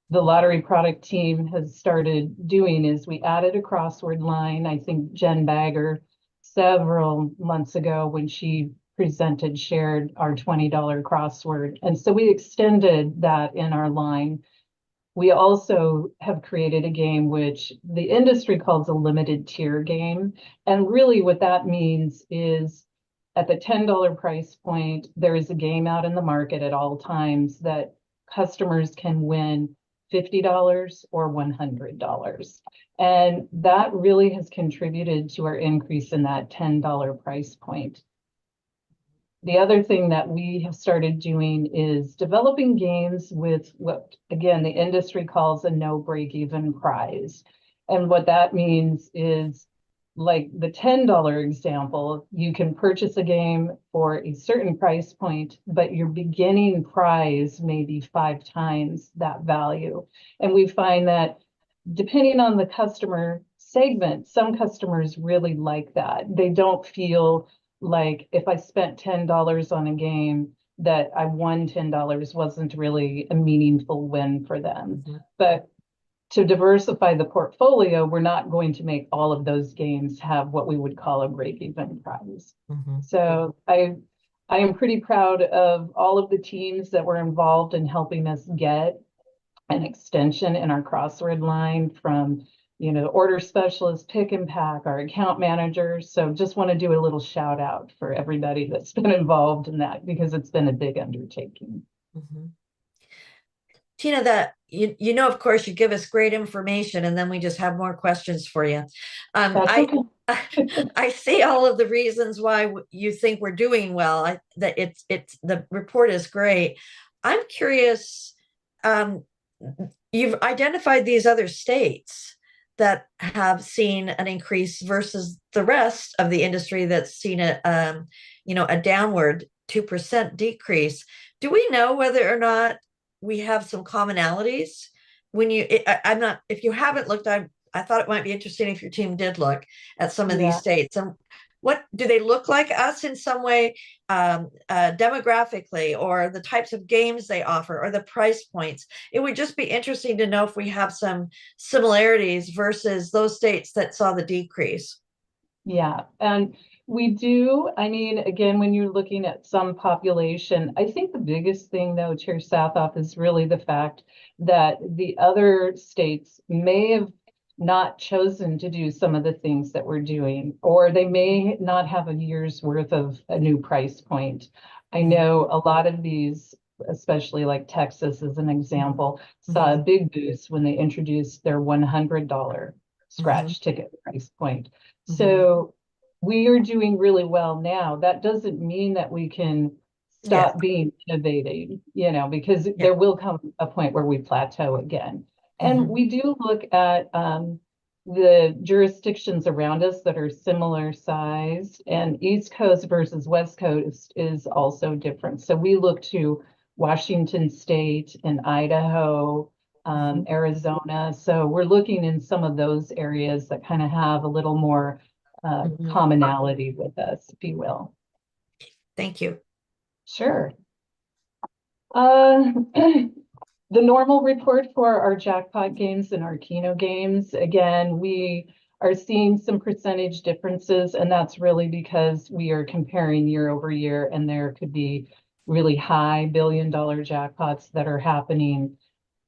the lottery product team has started doing is we added a crossword line. I think Jen Bagger several months ago when she presented shared our $20 crossword. And so we extended that in our line. We also have created a game which the industry calls a limited tier game. And really what that means is at the $10 price point, there is a game out in the market at all times that customers can win $50 or $100. And that really has contributed to our increase in that $10 price point. The other thing that we have started doing is developing games with what, again, the industry calls a no break-even prize. And what that means is, like the $10 example, you can purchase a game for a certain price point, but your beginning prize may be 5 times that value. And we find that depending on the customer segment, some customers really like that. They don't feel like if I spent $10 on a game that I won $10 wasn't really a meaningful win for them. But to diversify the portfolio, we're not going to make all of those games have what we would call a break-even prize. So I am pretty proud of all of the teams that were involved in helping us get an extension in our crossword line from, you know, the order specialist, pick and pack, our account managers. So just want to do a little shout out for everybody that's been involved in that because it's been a big undertaking. Tina, that you know, of course, you give us great information, and then we just have more questions for you. I see all of the reasons why you think we're doing well. That it's the report is great. I'm curious. You've identified these other states. that have seen an increase versus the rest of the industry that's seen a downward 2% decrease. Do we know whether or not we have some commonalities? I'm not, if you haven't looked, I thought it might be interesting if your team did look at some of Yeah. these states. And what do they look like us in some way, demographically, or the types of games they offer, or the price points? It would just be interesting to know if we have some similarities versus those states that saw the decrease. Yeah, and we do. I mean, again, when you're looking at some population, I think the biggest thing though, Chair Southoff, is really the fact that the other states may have not chosen to do some of the things that we're doing, or they may not have a year's worth of a new price point. I know a lot of these, especially like Texas as an example, saw a big boost when they introduced their $100 scratch ticket price point. So we are doing really well now. That doesn't mean that we can stop being innovating, because there will come a point where we plateau again. And we do look at the jurisdictions around us that are similar sized, and East Coast versus West Coast is also different. So we look to Washington State and Idaho, Arizona. So we're looking in some of those areas that kind of have a little more commonality with us, if you will. Thank you. Sure. The normal report for our jackpot games and our Keno games, again, we are seeing some percentage differences, and that's really because we are comparing year over year, and there could be really high billion-dollar jackpots that are happening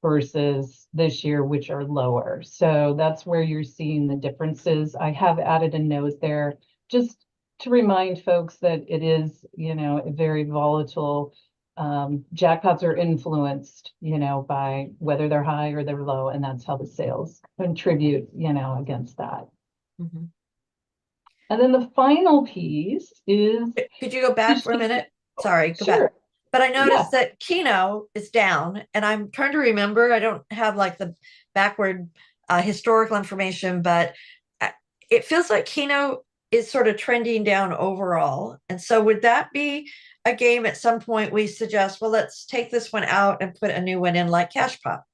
versus this year, which are lower. So that's where you're seeing the differences. I have added a note there just to remind folks that it is, a very volatile. Jackpots are influenced, by whether they're high or they're low, and that's how the sales contribute, against that. And then the final piece is. Could you go back for a minute? Sorry, go back. But I noticed that Keno is down, and I'm trying to remember. I don't have like the backward historical information, but it feels like Keno is sort of trending down overall. And so would that be a game at some point we suggest, well, let's take this one out and put a new one in, like Cash Pop?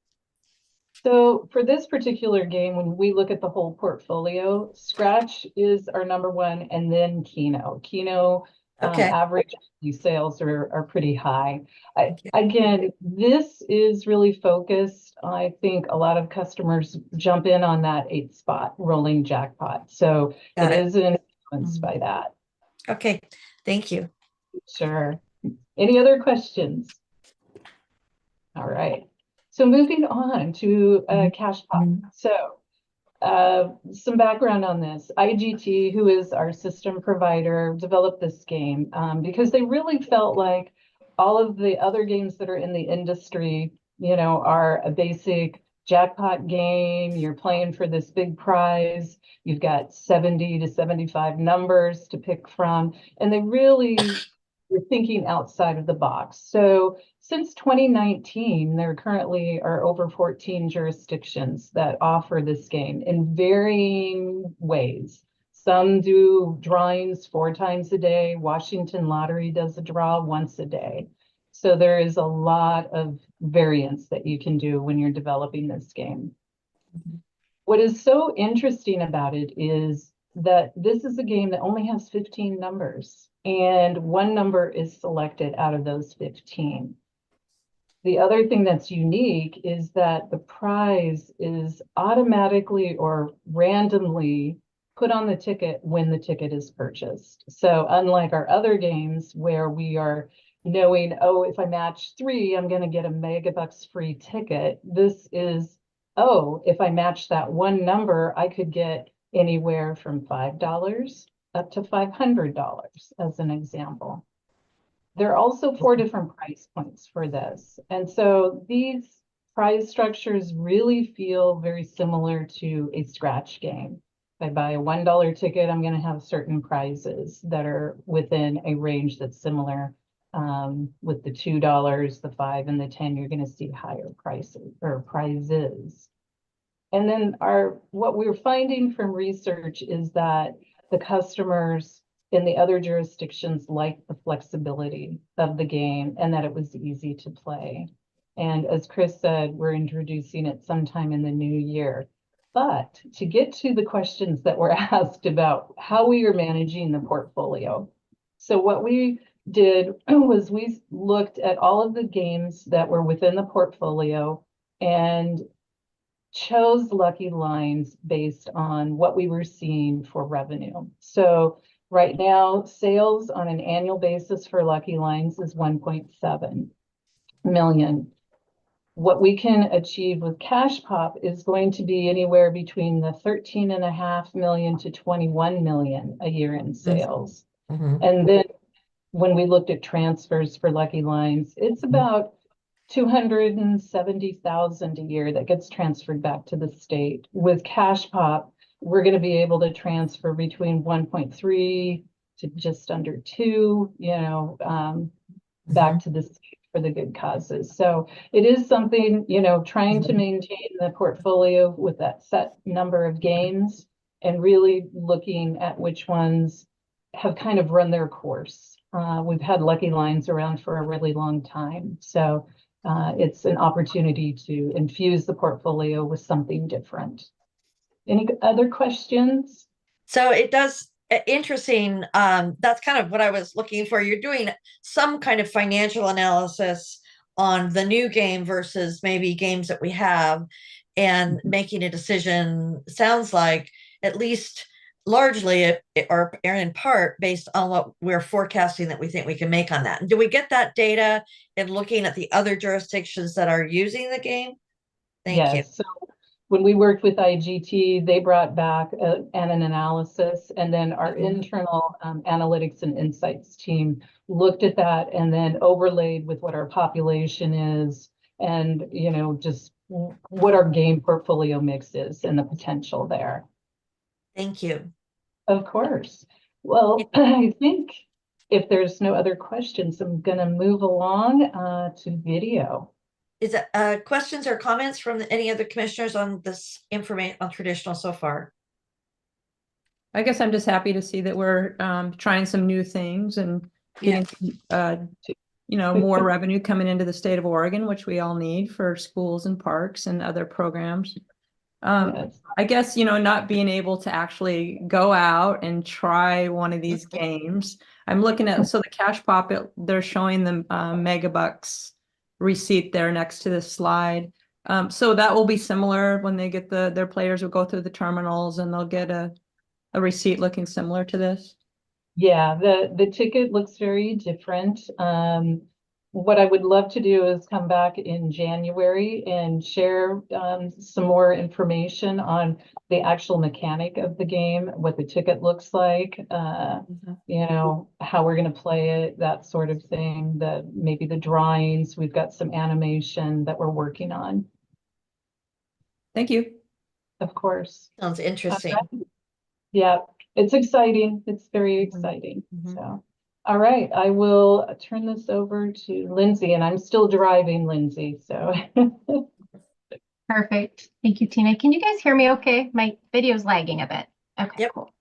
So for this particular game, when we look at the whole portfolio, Scratch is our number one, and then Keno. Keno average sales are pretty high. Again, this is really focused. I think a lot of customers jump in on that 8th spot rolling jackpot. So it is influenced by that. Okay, thank you. Sure. Any other questions? All right. So moving on to Cash Pop. So some background on this. IGT, who is our system provider, developed this game because they really felt like all of the other games that are in the industry, are a basic jackpot game. You're playing for this big prize. You've got 70 to 75 numbers to pick from, and they really were thinking outside of the box. So since 2019, there currently are over 14 jurisdictions that offer this game in varying ways. Some do drawings 4 times a day. Washington Lottery does a draw once a day. So there is a lot of variance that you can do when you're developing this game. What is so interesting about it is that this is a game that only has 15 numbers, and one number is selected out of those 15. The other thing that's unique is that the prize is automatically or randomly put on the ticket when the ticket is purchased. So unlike our other games where we are knowing, oh, if I match 3, I'm going to get a Megabucks free ticket. This is, oh, if I match that one number, I could get anywhere from $5 up to $500 as an example. There are also 4 different price points for this. And so these prize structures really feel very similar to a scratch game. If I buy a $1 ticket, I'm going to have certain prizes that are within a range that's similar. With the $2, the $5, and the $10, you're going to see higher prices or prizes. And then what we're finding from research is that the customers in the other jurisdictions like the flexibility of the game and that it was easy to play. And as Chris said, we're introducing it sometime in the new year. But to get to the questions that were asked about how we are managing the portfolio. So what we did was we looked at all of the games that were within the portfolio and chose Lucky Lines based on what we were seeing for revenue. So right now, sales on an annual basis for Lucky Lines is 1.7 million. What we can achieve with Cash Pop is going to be anywhere between the 13.5 million to 21 million a year in sales. Mhm. And then when we looked at transfers for Lucky Lines, it's about 270,000 a year that gets transferred back to the state. With Cash Pop, we're going to be able to transfer between 1.3 to just under 2, back to the state for the good causes. So it is something, trying to maintain the portfolio with that set number of games and really looking at which ones have kind of run their course. We've had Lucky Lines around for a really long time. So it's an opportunity to infuse the portfolio with something different. Any other questions? So it does interesting. That's kind of what I was looking for. You're doing some kind of financial analysis on the new game versus maybe games that we have and making a decision. Sounds like at least largely or in part based on what we're forecasting that we think we can make on that. And do we get that data in looking at the other jurisdictions that are using the game? Thank you. So when we worked with IGT, they brought back an analysis, and then our internal analytics and insights team looked at that and then overlaid with what our population is and, just what our game portfolio mix is and the potential there. Thank you. Of course. Well, I think if there's no other questions, I'm going to move along to video. Is it questions or comments from any other commissioners on this information on traditional so far? I guess I'm just happy to see that we're trying some new things and getting more revenue coming into the state of Oregon, which we all need for schools and parks and other programs. Yes. I guess, not being able to actually go out and try one of these games. I'm looking at, so the Cash Pop, they're showing the Megabucks receipt there next to the slide. So that will be similar when they get their players will go through the terminals and they'll get a receipt looking similar to this. Yeah, the ticket looks very different. What I would love to do is come back in January and share some more information on the actual mechanic of the game, what the ticket looks like, how we're going to play it, that sort of thing, maybe the drawings. We've got some animation that we're working on. Thank you. Of course. Sounds interesting. Yeah, it's exciting. It's very exciting. So. All right, I will turn this over to Lindsay, and I'm still driving, Lindsay, so. Perfect. Thank you, Tina. Can you guys hear me okay? My video's lagging a bit. Okay, Yep. Cool.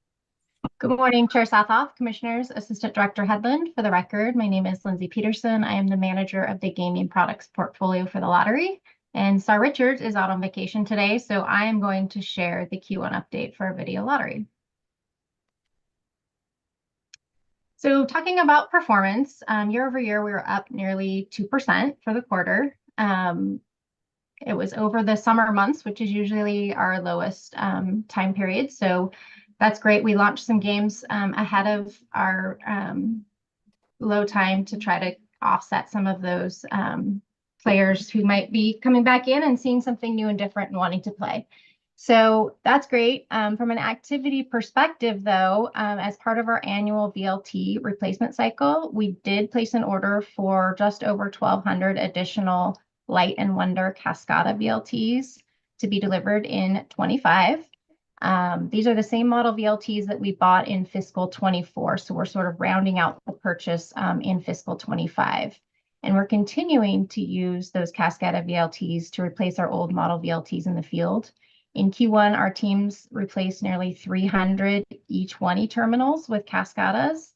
Good morning, Chair Southoff, Commissioners, Assistant Director Headland. For the record, my name is Lindsay Peterson. I am the manager of the gaming products portfolio for the lottery. And Sar Richards is out on vacation today, so I am going to share the Q1 update for Video Lottery. So talking about performance, year over year, we were up nearly 2% for the quarter. It was over the summer months, which is usually our lowest time period. So that's great. We launched some games ahead of our low time to try to offset some of those players who might be coming back in and seeing something new and different and wanting to play. So that's great. From an activity perspective, though, as part of our annual VLT replacement cycle, we did place an order for just over 1,200 additional Light and Wonder Cascada VLTs to be delivered in 25. These are the same model VLTs that we bought in fiscal 24. So we're sort of rounding out the purchase in fiscal 25. And we're continuing to use those Cascada VLTs to replace our old model VLTs in the field. In Q1, our teams replaced nearly 300 E20 terminals with Cascadas.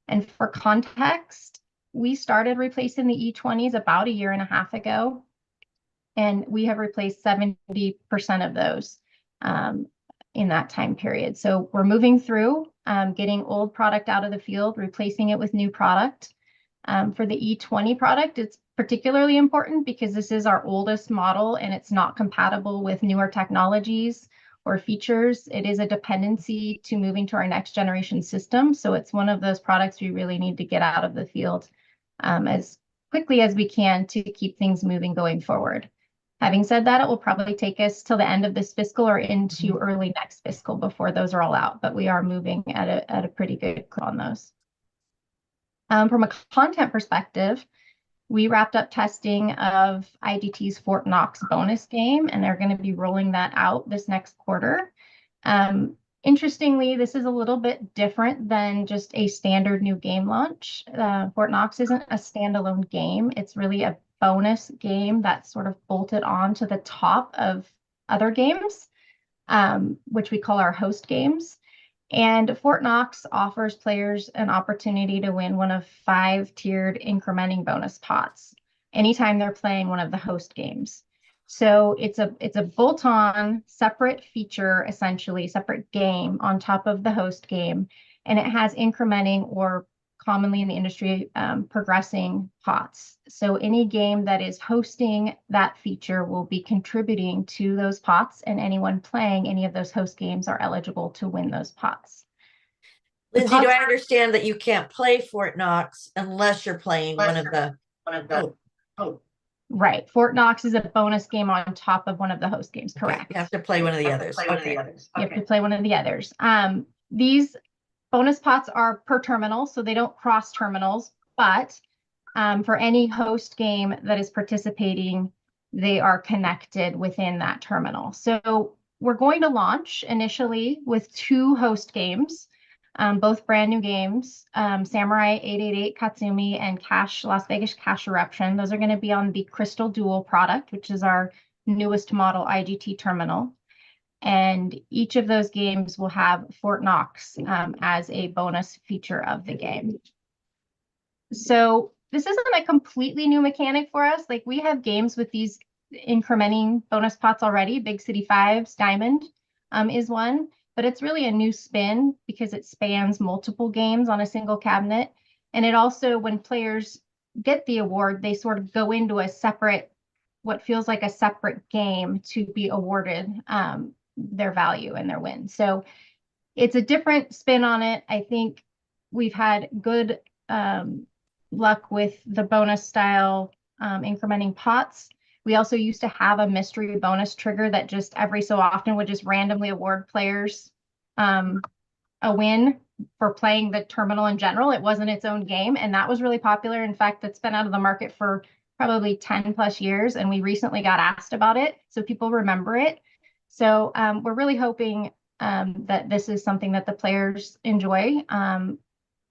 And for context, we started replacing the E20s about a year and a half ago, and we have replaced 70% of those in that time period. So we're moving through, getting old product out of the field, replacing it with new product. For the E20 product, it's particularly important because this is our oldest model and it's not compatible with newer technologies or features. It is a dependency to moving to our next generation system. So it's one of those products we really need to get out of the field as quickly as we can to keep things moving going forward. Having said that, it will probably take us till the end of this fiscal or into early next fiscal before those are all out, but we are moving at a pretty good clip on those. From a content perspective, we wrapped up testing of IGT's Fort Knox bonus game, and they're going to be rolling that out this next quarter. Interestingly, this is a little bit different than just a standard new game launch. Fort Knox isn't a standalone game. It's really a bonus game that's sort of bolted on to the top of other games, which we call our host games. And Fort Knox offers players an opportunity to win one of 5 tiered incrementing bonus pots anytime they're playing one of the host games. So it's a bolt-on separate feature, essentially separate game on top of the host game, and it has incrementing, or commonly in the industry, progressing pots. So any game that is hosting that feature will be contributing to those pots, and anyone playing any of those host games are eligible to win those pots. Lindsay, do I understand that you can't play Fort Knox unless you're playing one of the? Right. Fort Knox is a bonus game on top of one of the host games, correct? You have to play one of the others. Okay. You have to play one of the others. These bonus pots are per terminal, so they don't cross terminals, but for any host game that is participating, they are connected within that terminal. So we're going to launch initially with 2 host games, both brand new games, Samurai 888 Katsumi and Las Vegas Cash Eruption. Those are going to be on the Crystal Dual product, which is our newest model IGT terminal. And each of those games will have Fort Knox as a bonus feature of the game. So this isn't a completely new mechanic for us. Like, we have games with these incrementing bonus pots already. Big City 5's Diamond is one, but it's really a new spin because it spans multiple games on a single cabinet. And it also, when players get the award, they sort of go into a separate, what feels like a separate game to be awarded their value and their win. So it's a different spin on it. I think we've had good luck with the bonus style incrementing pots. We also used to have a mystery bonus trigger that just every so often would just randomly award players a win for playing the terminal in general. It wasn't its own game, and that was really popular. In fact, that's been out of the market for probably 10 plus years, and we recently got asked about it, so people remember it. So we're really hoping that this is something that the players enjoy.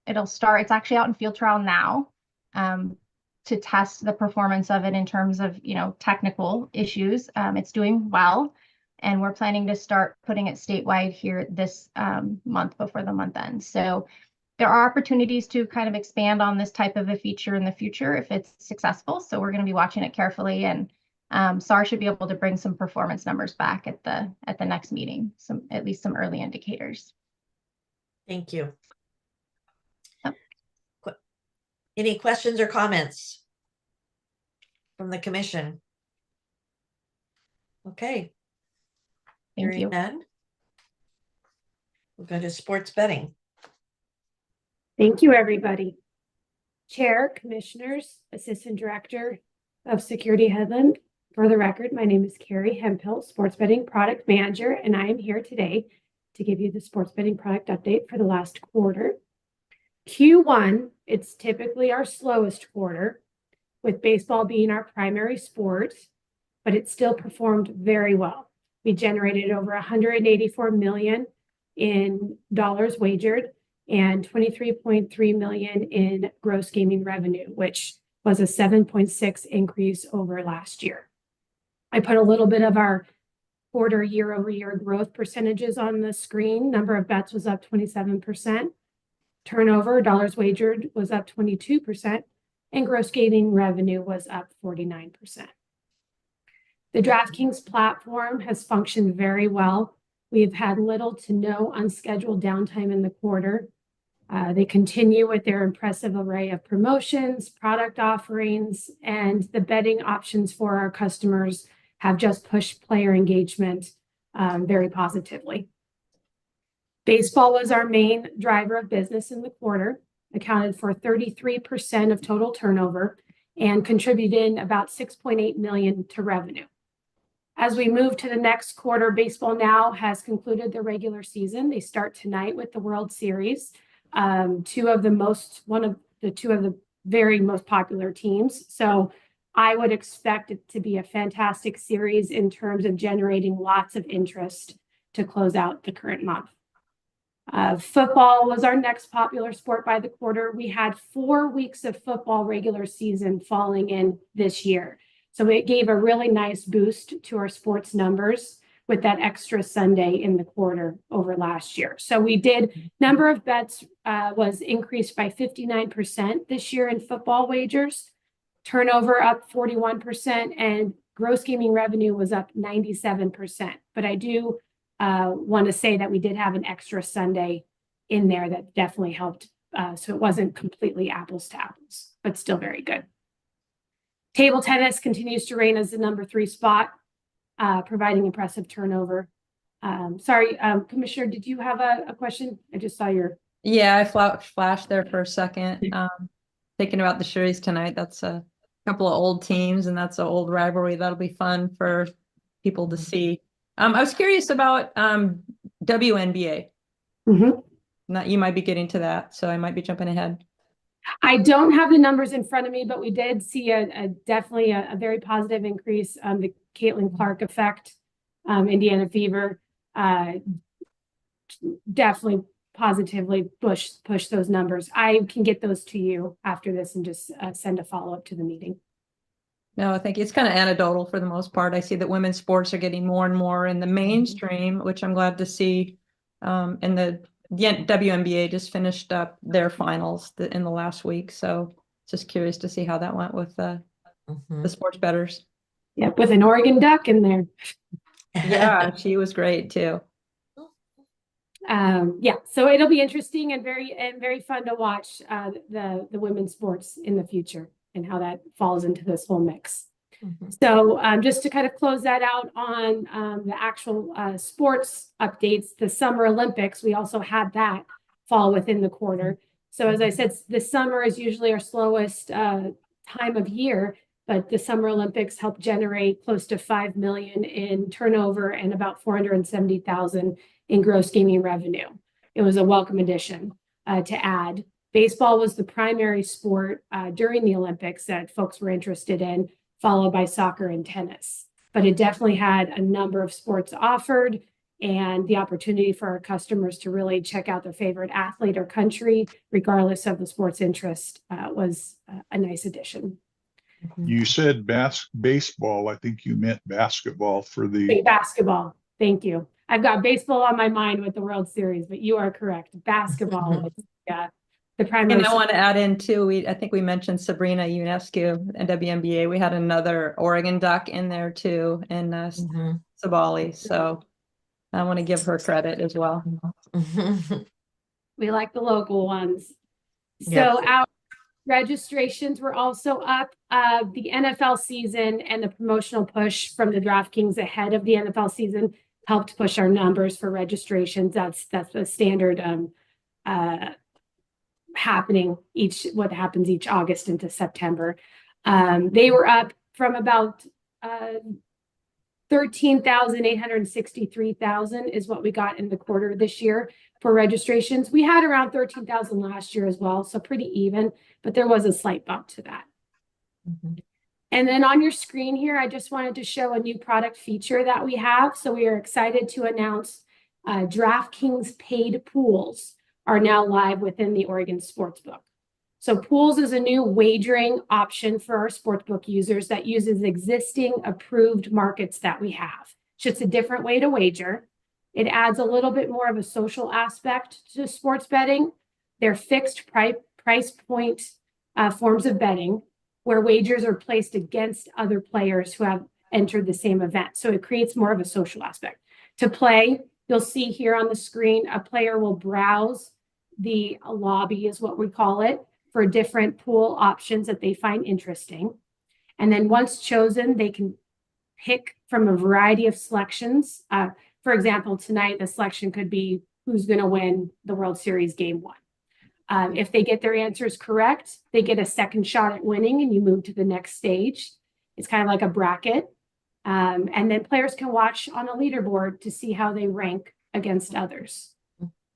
It's actually out in field trial now to test the performance of it in terms of, technical issues. It's doing well, and we're planning to start putting it statewide here this month before the month ends. So there are opportunities to kind of expand on this type of a feature in the future if it's successful. So we're going to be watching it carefully, and SAR should be able to bring some performance numbers back at the next meeting, at least some early indicators. Thank you. Yep. Any questions or comments from the commission? Okay. Thank you. None. We'll go to sports betting. Thank you, everybody. Chair, Commissioners, Assistant Director of Security Headland. For the record, my name is Carrie Hemphill, Sports Betting Product Manager, and I am here today to give you the sports betting product update for the last quarter. Q1, it's typically our slowest quarter, with baseball being our primary sport, but it still performed very well. We generated over $184 million in dollars wagered and $23.3 million in gross gaming revenue, which was a 7.6 increase over last year. I put a little bit of our quarter year-over-year growth percentages on the screen. Number of bets was up 27%. Turnover, dollars wagered, was up 22%, and gross gaming revenue was up 49%. The DraftKings platform has functioned very well. We've had little to no unscheduled downtime in the quarter. They continue with their impressive array of promotions, product offerings, and the betting options for our customers have just pushed player engagement very positively. Baseball was our main driver of business in the quarter, accounted for 33% of total turnover, and contributed about $6.8 million to revenue. As we move to the next quarter, baseball now has concluded the regular season. They start tonight with the World Series. Two of the very most popular teams. So I would expect it to be a fantastic series in terms of generating lots of interest to close out the current month. Football was our next popular sport by the quarter. We had 4 weeks of football regular season falling in this year. So it gave a really nice boost to our sports numbers with that extra Sunday in the quarter over last year. So we did, number of bets was increased by 59% this year in football wagers, turnover up 41%, and gross gaming revenue was up 97%. But I do want to say that we did have an extra Sunday in there that definitely helped. So it wasn't completely apples to apples, but still very good. Table tennis continues to reign as the number 3 spot, providing impressive turnover. Sorry, Commissioner, did you have a question? I just saw your... Yeah, I flashed there for a second. Thinking about the series tonight, that's a couple of old teams, and that's an old rivalry. That'll be fun for people to see. I was curious about WNBA. Now, you might be getting to that, so I might be jumping ahead. I don't have the numbers in front of me, but we did see definitely a very positive increase. The Caitlin Clark effect, Indiana Fever, definitely positively push those numbers. I can get those to you after this and just send a follow-up to the meeting. No, I think it's kind of anecdotal for the most part. I see that women's sports are getting more and more in the mainstream, which I'm glad to see. And the WNBA just finished up their finals in the last week. So just curious to see how that went with the sports bettors. Yep, with an Oregon Duck in there. Yeah, she was great too. Yeah, so it'll be interesting and very fun to watch the women's sports in the future and how that falls into this whole mix. So just to kind of close that out on the actual sports updates, the Summer Olympics, we also had that fall within the quarter. So as I said, the summer is usually our slowest time of year, but the Summer Olympics helped generate close to $5 million in turnover and about $470,000 in gross gaming revenue. It was a welcome addition to add. Baseball was the primary sport during the Olympics that folks were interested in, followed by soccer and tennis. But it definitely had a number of sports offered, and the opportunity for our customers to really check out their favorite athlete or country, regardless of the sports interest, was a nice addition. You said baseball. I think you meant basketball for the... Basketball. Thank you. I've got baseball on my mind with the World Series, but you are correct. Basketball was the primary. And I want to add in too, I think we mentioned Sabrina Ionescu and WNBA. We had another Oregon Duck in there too, and Sabali. So I want to give her credit as well. We like the local ones. So our registrations were also up. The NFL season and the promotional push from the DraftKings ahead of the NFL season helped push our numbers for registrations. That's the standard what happens each August into September. They were up from about 13,863,000 is what we got in the quarter this year for registrations. We had around 13,000 last year as well, so pretty even, but there was a slight bump to that. And then on your screen here, I just wanted to show a new product feature that we have. So we are excited to announce DraftKings paid pools are now live within the Oregon Sportsbook. So pools is a new wagering option for our sportsbook users that uses existing approved markets that we have. It's just a different way to wager. It adds a little bit more of a social aspect to sports betting. They're fixed price point forms of betting where wagers are placed against other players who have entered the same event. So it creates more of a social aspect. To play, you'll see here on the screen, a player will browse the lobby is what we call it for different pool options that they find interesting. And then once chosen, they can pick from a variety of selections. For example, tonight, the selection could be who's going to win the World Series Game 1. If they get their answers correct, they get a second shot at winning and you move to the next stage. It's kind of like a bracket. And then players can watch on a leaderboard to see how they rank against others.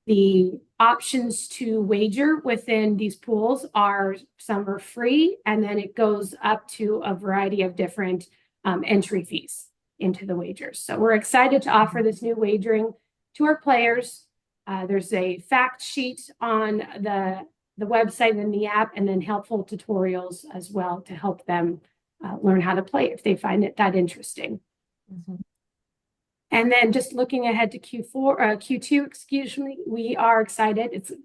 The options to wager within these pools are some are free, and then it goes up to a variety of different entry fees into the wagers. So we're excited to offer this new wagering to our players. There's a fact sheet on the website and the app, and then helpful tutorials as well to help them learn how to play if they find it that interesting. Mhm. And then just looking ahead to Q2, excuse me, we are excited. It's a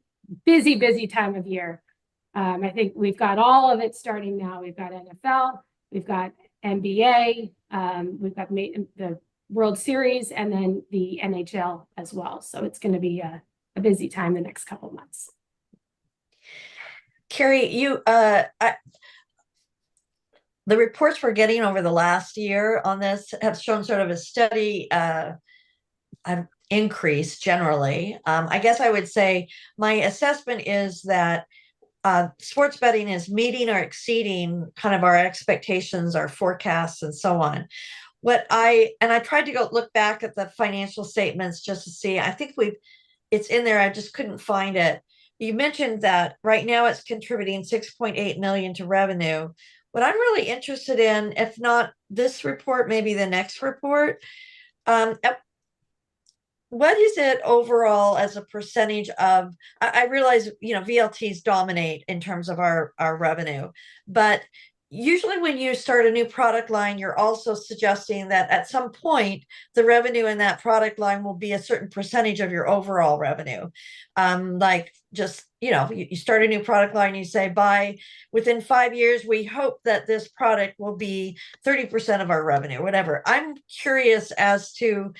busy time of year. I think we've got all of it starting now. We've got NFL, we've got NBA, we've got the World Series, and then the NHL as well. So it's going to be a busy time the next couple of months. Carrie, the reports we're getting over the last year on this have shown sort of a steady increase generally. I guess I would say my assessment is that sports betting is meeting or exceeding kind of our expectations, our forecasts, and so on. I tried to go look back at the financial statements just to see. I think it's in there. I just couldn't find it. You mentioned that right now it's contributing 6.8 million to revenue. What I'm really interested in, if not this report, maybe the next report, what is it overall as a percentage of, I realize, VLTs dominate in terms of our revenue, but usually when you start a new product line, you're also suggesting that at some point, the revenue in that product line will be a certain percentage of your overall revenue. Like just, you start a new product line, you say, within 5 years, we hope that this product will be 30% of our revenue, whatever. I'm curious as to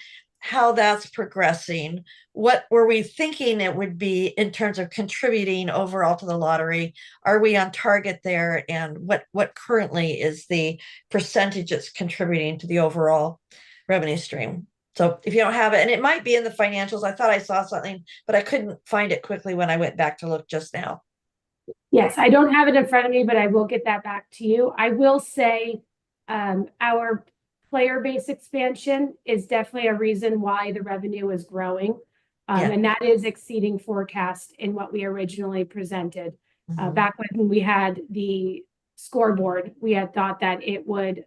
how that's progressing. What were we thinking it would be in terms of contributing overall to the lottery? Are we on target there? And what currently is the percentage it's contributing to the overall revenue stream? So if you don't have it, and it might be in the financials, I thought I saw something, but I couldn't find it quickly when I went back to look just now. Yes, I don't have it in front of me, but I will get that back to you. I will say our player base expansion is definitely a reason why the revenue is growing. And that is exceeding forecast in what we originally presented. Back when we had the scoreboard, we had thought that it would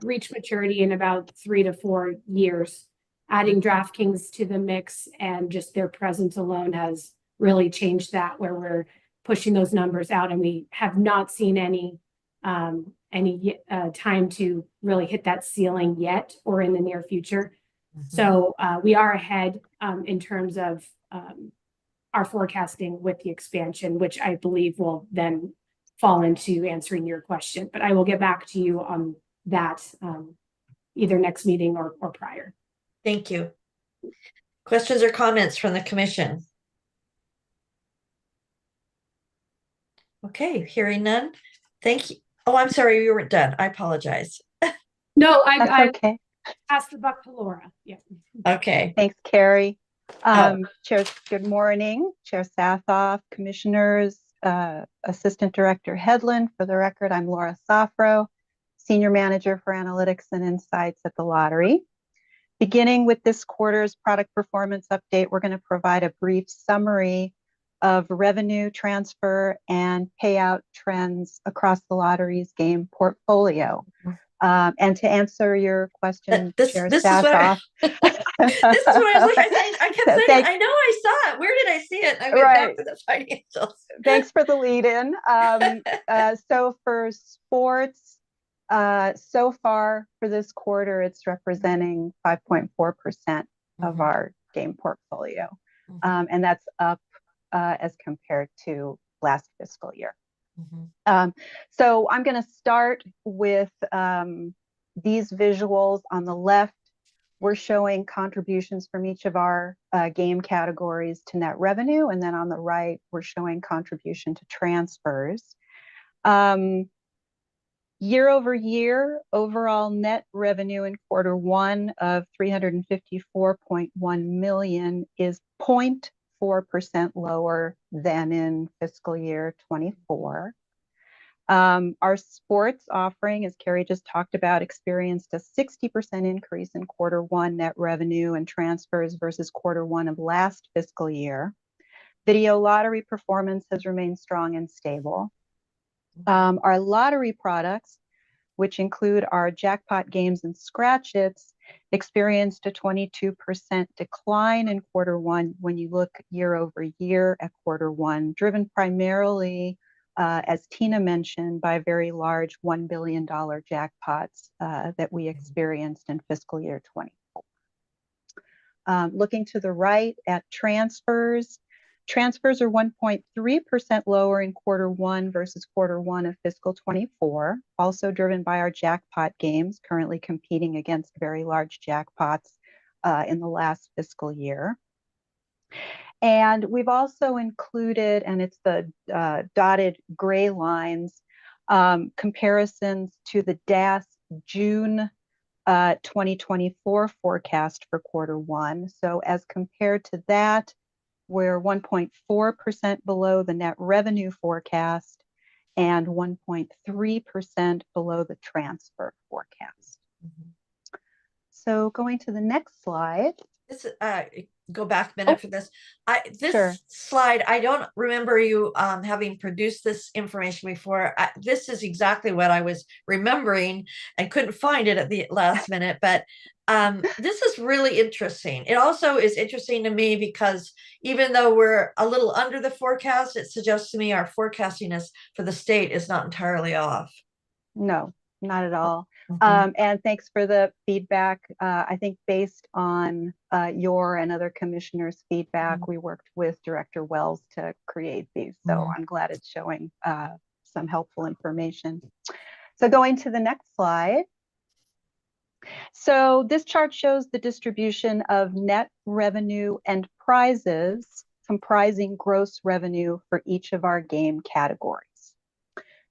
reach maturity in about 3 to 4 years. Adding DraftKings to the mix and just their presence alone has really changed that, where we're pushing those numbers out, and we have not seen any time to really hit that ceiling yet or in the near future. So we are ahead in terms of our forecasting with the expansion, which I believe will then fall into answering your question. But I will get back to you on that either next meeting or prior. Thank you. Questions or comments from the commission? Okay, hearing none. Thank you. Oh, I'm sorry, you weren't done. I apologize. No, That's I okay. passed the buck to Laura. Yeah. Okay. Thanks, Carrie. Chair, good morning. Chair Sathoff, Commissioners, Assistant Director Headland. For the record, I'm Laura Safro, Senior Manager for Analytics and Insights at the Lottery. Beginning with this quarter's product performance update, we're going to provide a brief summary of revenue transfer and payout trends across the lottery's game portfolio. And to answer your question, Chair Sathoff. This is what I was looking at. I kept saying, I know I saw it. Where did I see it? I went back to the financials. Thanks for the lead in. So for sports, So far for this quarter, it's representing 5.4% of our game portfolio. And that's up as compared to last fiscal year. So I'm going to start with these visuals. On the left, we're showing contributions from each of our game categories to net revenue. And then on the right, we're showing contribution to transfers. Year over year, overall net revenue in Q1 of $354.1 million is 0.4% lower than in fiscal year 24. Our sports offering, as Carrie just talked about, experienced a 60% increase in Q1 net revenue and transfers versus Q1 of last fiscal year. Video lottery performance has remained strong and stable. Our lottery products, which include our jackpot games and scratch-its, experienced a 22% decline in Q1 when you look year over year at Q1, driven primarily, as Tina mentioned, by very large $1 billion jackpots that we experienced in fiscal year 24. Looking to the right at transfers, transfers are 1.3% lower in Q1 versus Q1 of fiscal 24, also driven by our jackpot games currently competing against very large jackpots in the last fiscal year. And we've also included, and it's the dotted gray lines, comparisons to the DAS June 2024 forecast for Q1. So as compared to that, we're 1.4% below the net revenue forecast and 1.3% below the transfer forecast. So going to the next slide. This go back a minute for this. This Sure. slide, I don't remember you having produced this information before. This is exactly what I was remembering and couldn't find it at the last minute, but this is really interesting. It also is interesting to me because even though we're a little under the forecast, it suggests to me our forecasting is for the state is not entirely off. No, not at all. And thanks for the feedback. I think based on your and other commissioners' feedback, we worked with Director Wells to create these. So I'm glad it's showing some helpful information. So going to the next slide. So this chart shows the distribution of net revenue and prizes comprising gross revenue for each of our game categories.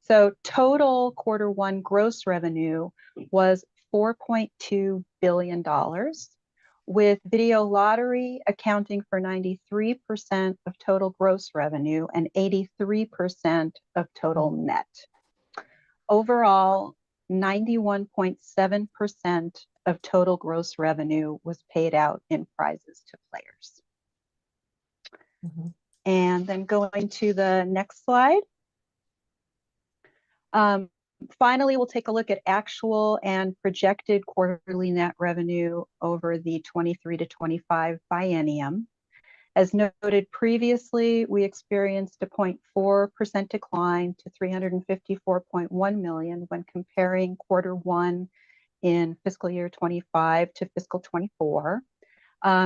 So total Q1 gross revenue was $4.2 billion, with video lottery accounting for 93% of total gross revenue and 83% of total net. Overall, 91.7% of total gross revenue was paid out in prizes to players. And then going to the next slide. Finally, we'll take a look at actual and projected quarterly net revenue over the 23 to 25 biennium. As noted previously, we experienced a 0.4% decline to $354.1 million when comparing Q1 in fiscal year 25 to fiscal 24.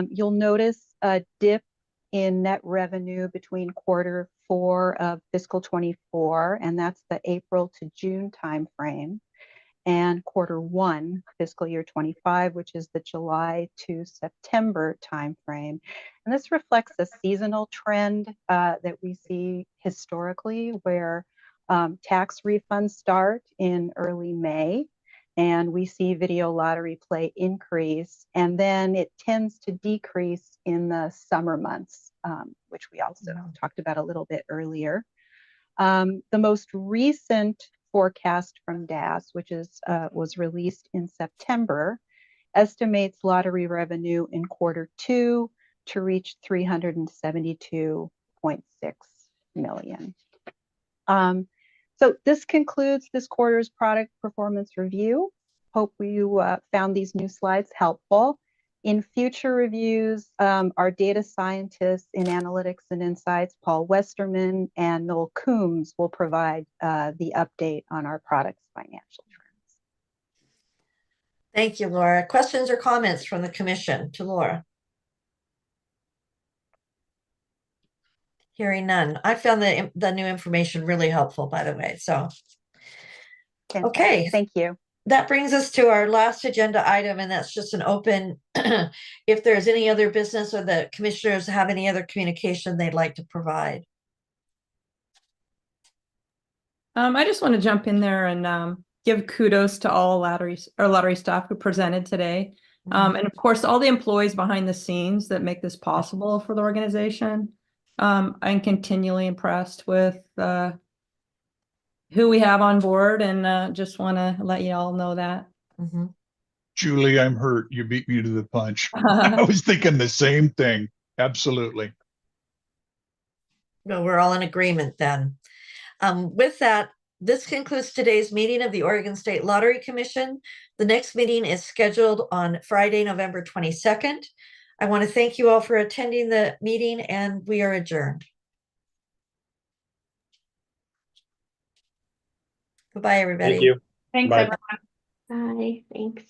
You'll notice a dip in net revenue between Q4 of fiscal 24, and that's the April to June timeframe, and Q1 fiscal year 25, which is the July to September timeframe. And this reflects a seasonal trend that we see historically, where tax refunds start in early May, and we see video lottery play increase, and then it tends to decrease in the summer months, which we also talked about a little bit earlier. The most recent forecast from DAS, which was released in September, estimates lottery revenue in Q2 to reach $372.6 million. So this concludes this quarter's product performance review. Hope you found these new slides helpful. In future reviews, our data scientists in analytics and insights, Paul Westerman and Noel Coombs, will provide the update on our products' financial trends. Thank you, Laura. Questions or comments from the commission to Laura? Hearing none. I found the new information really helpful, by the way. So, Fantastic. okay. Thank you. That brings us to our last agenda item, and that's just an open, if there's any other business or the commissioners have any other communication they'd like to provide. I just want to jump in there and give kudos to all lottery staff who presented today. And of course, all the employees behind the scenes that make this possible for the organization. I'm continually impressed with who we have on board, and just want to let you all know that. Mhm. Julie, I'm hurt. You beat me to the punch. I was thinking the same thing. Absolutely. No, we're all in agreement then. With that, this concludes today's meeting of the Oregon State Lottery Commission. The next meeting is scheduled on Friday, November 22nd. I want to thank you all for attending the meeting, and we are adjourned. Goodbye, everybody. Thank you. Thanks, Bye. everyone. Bye, thanks.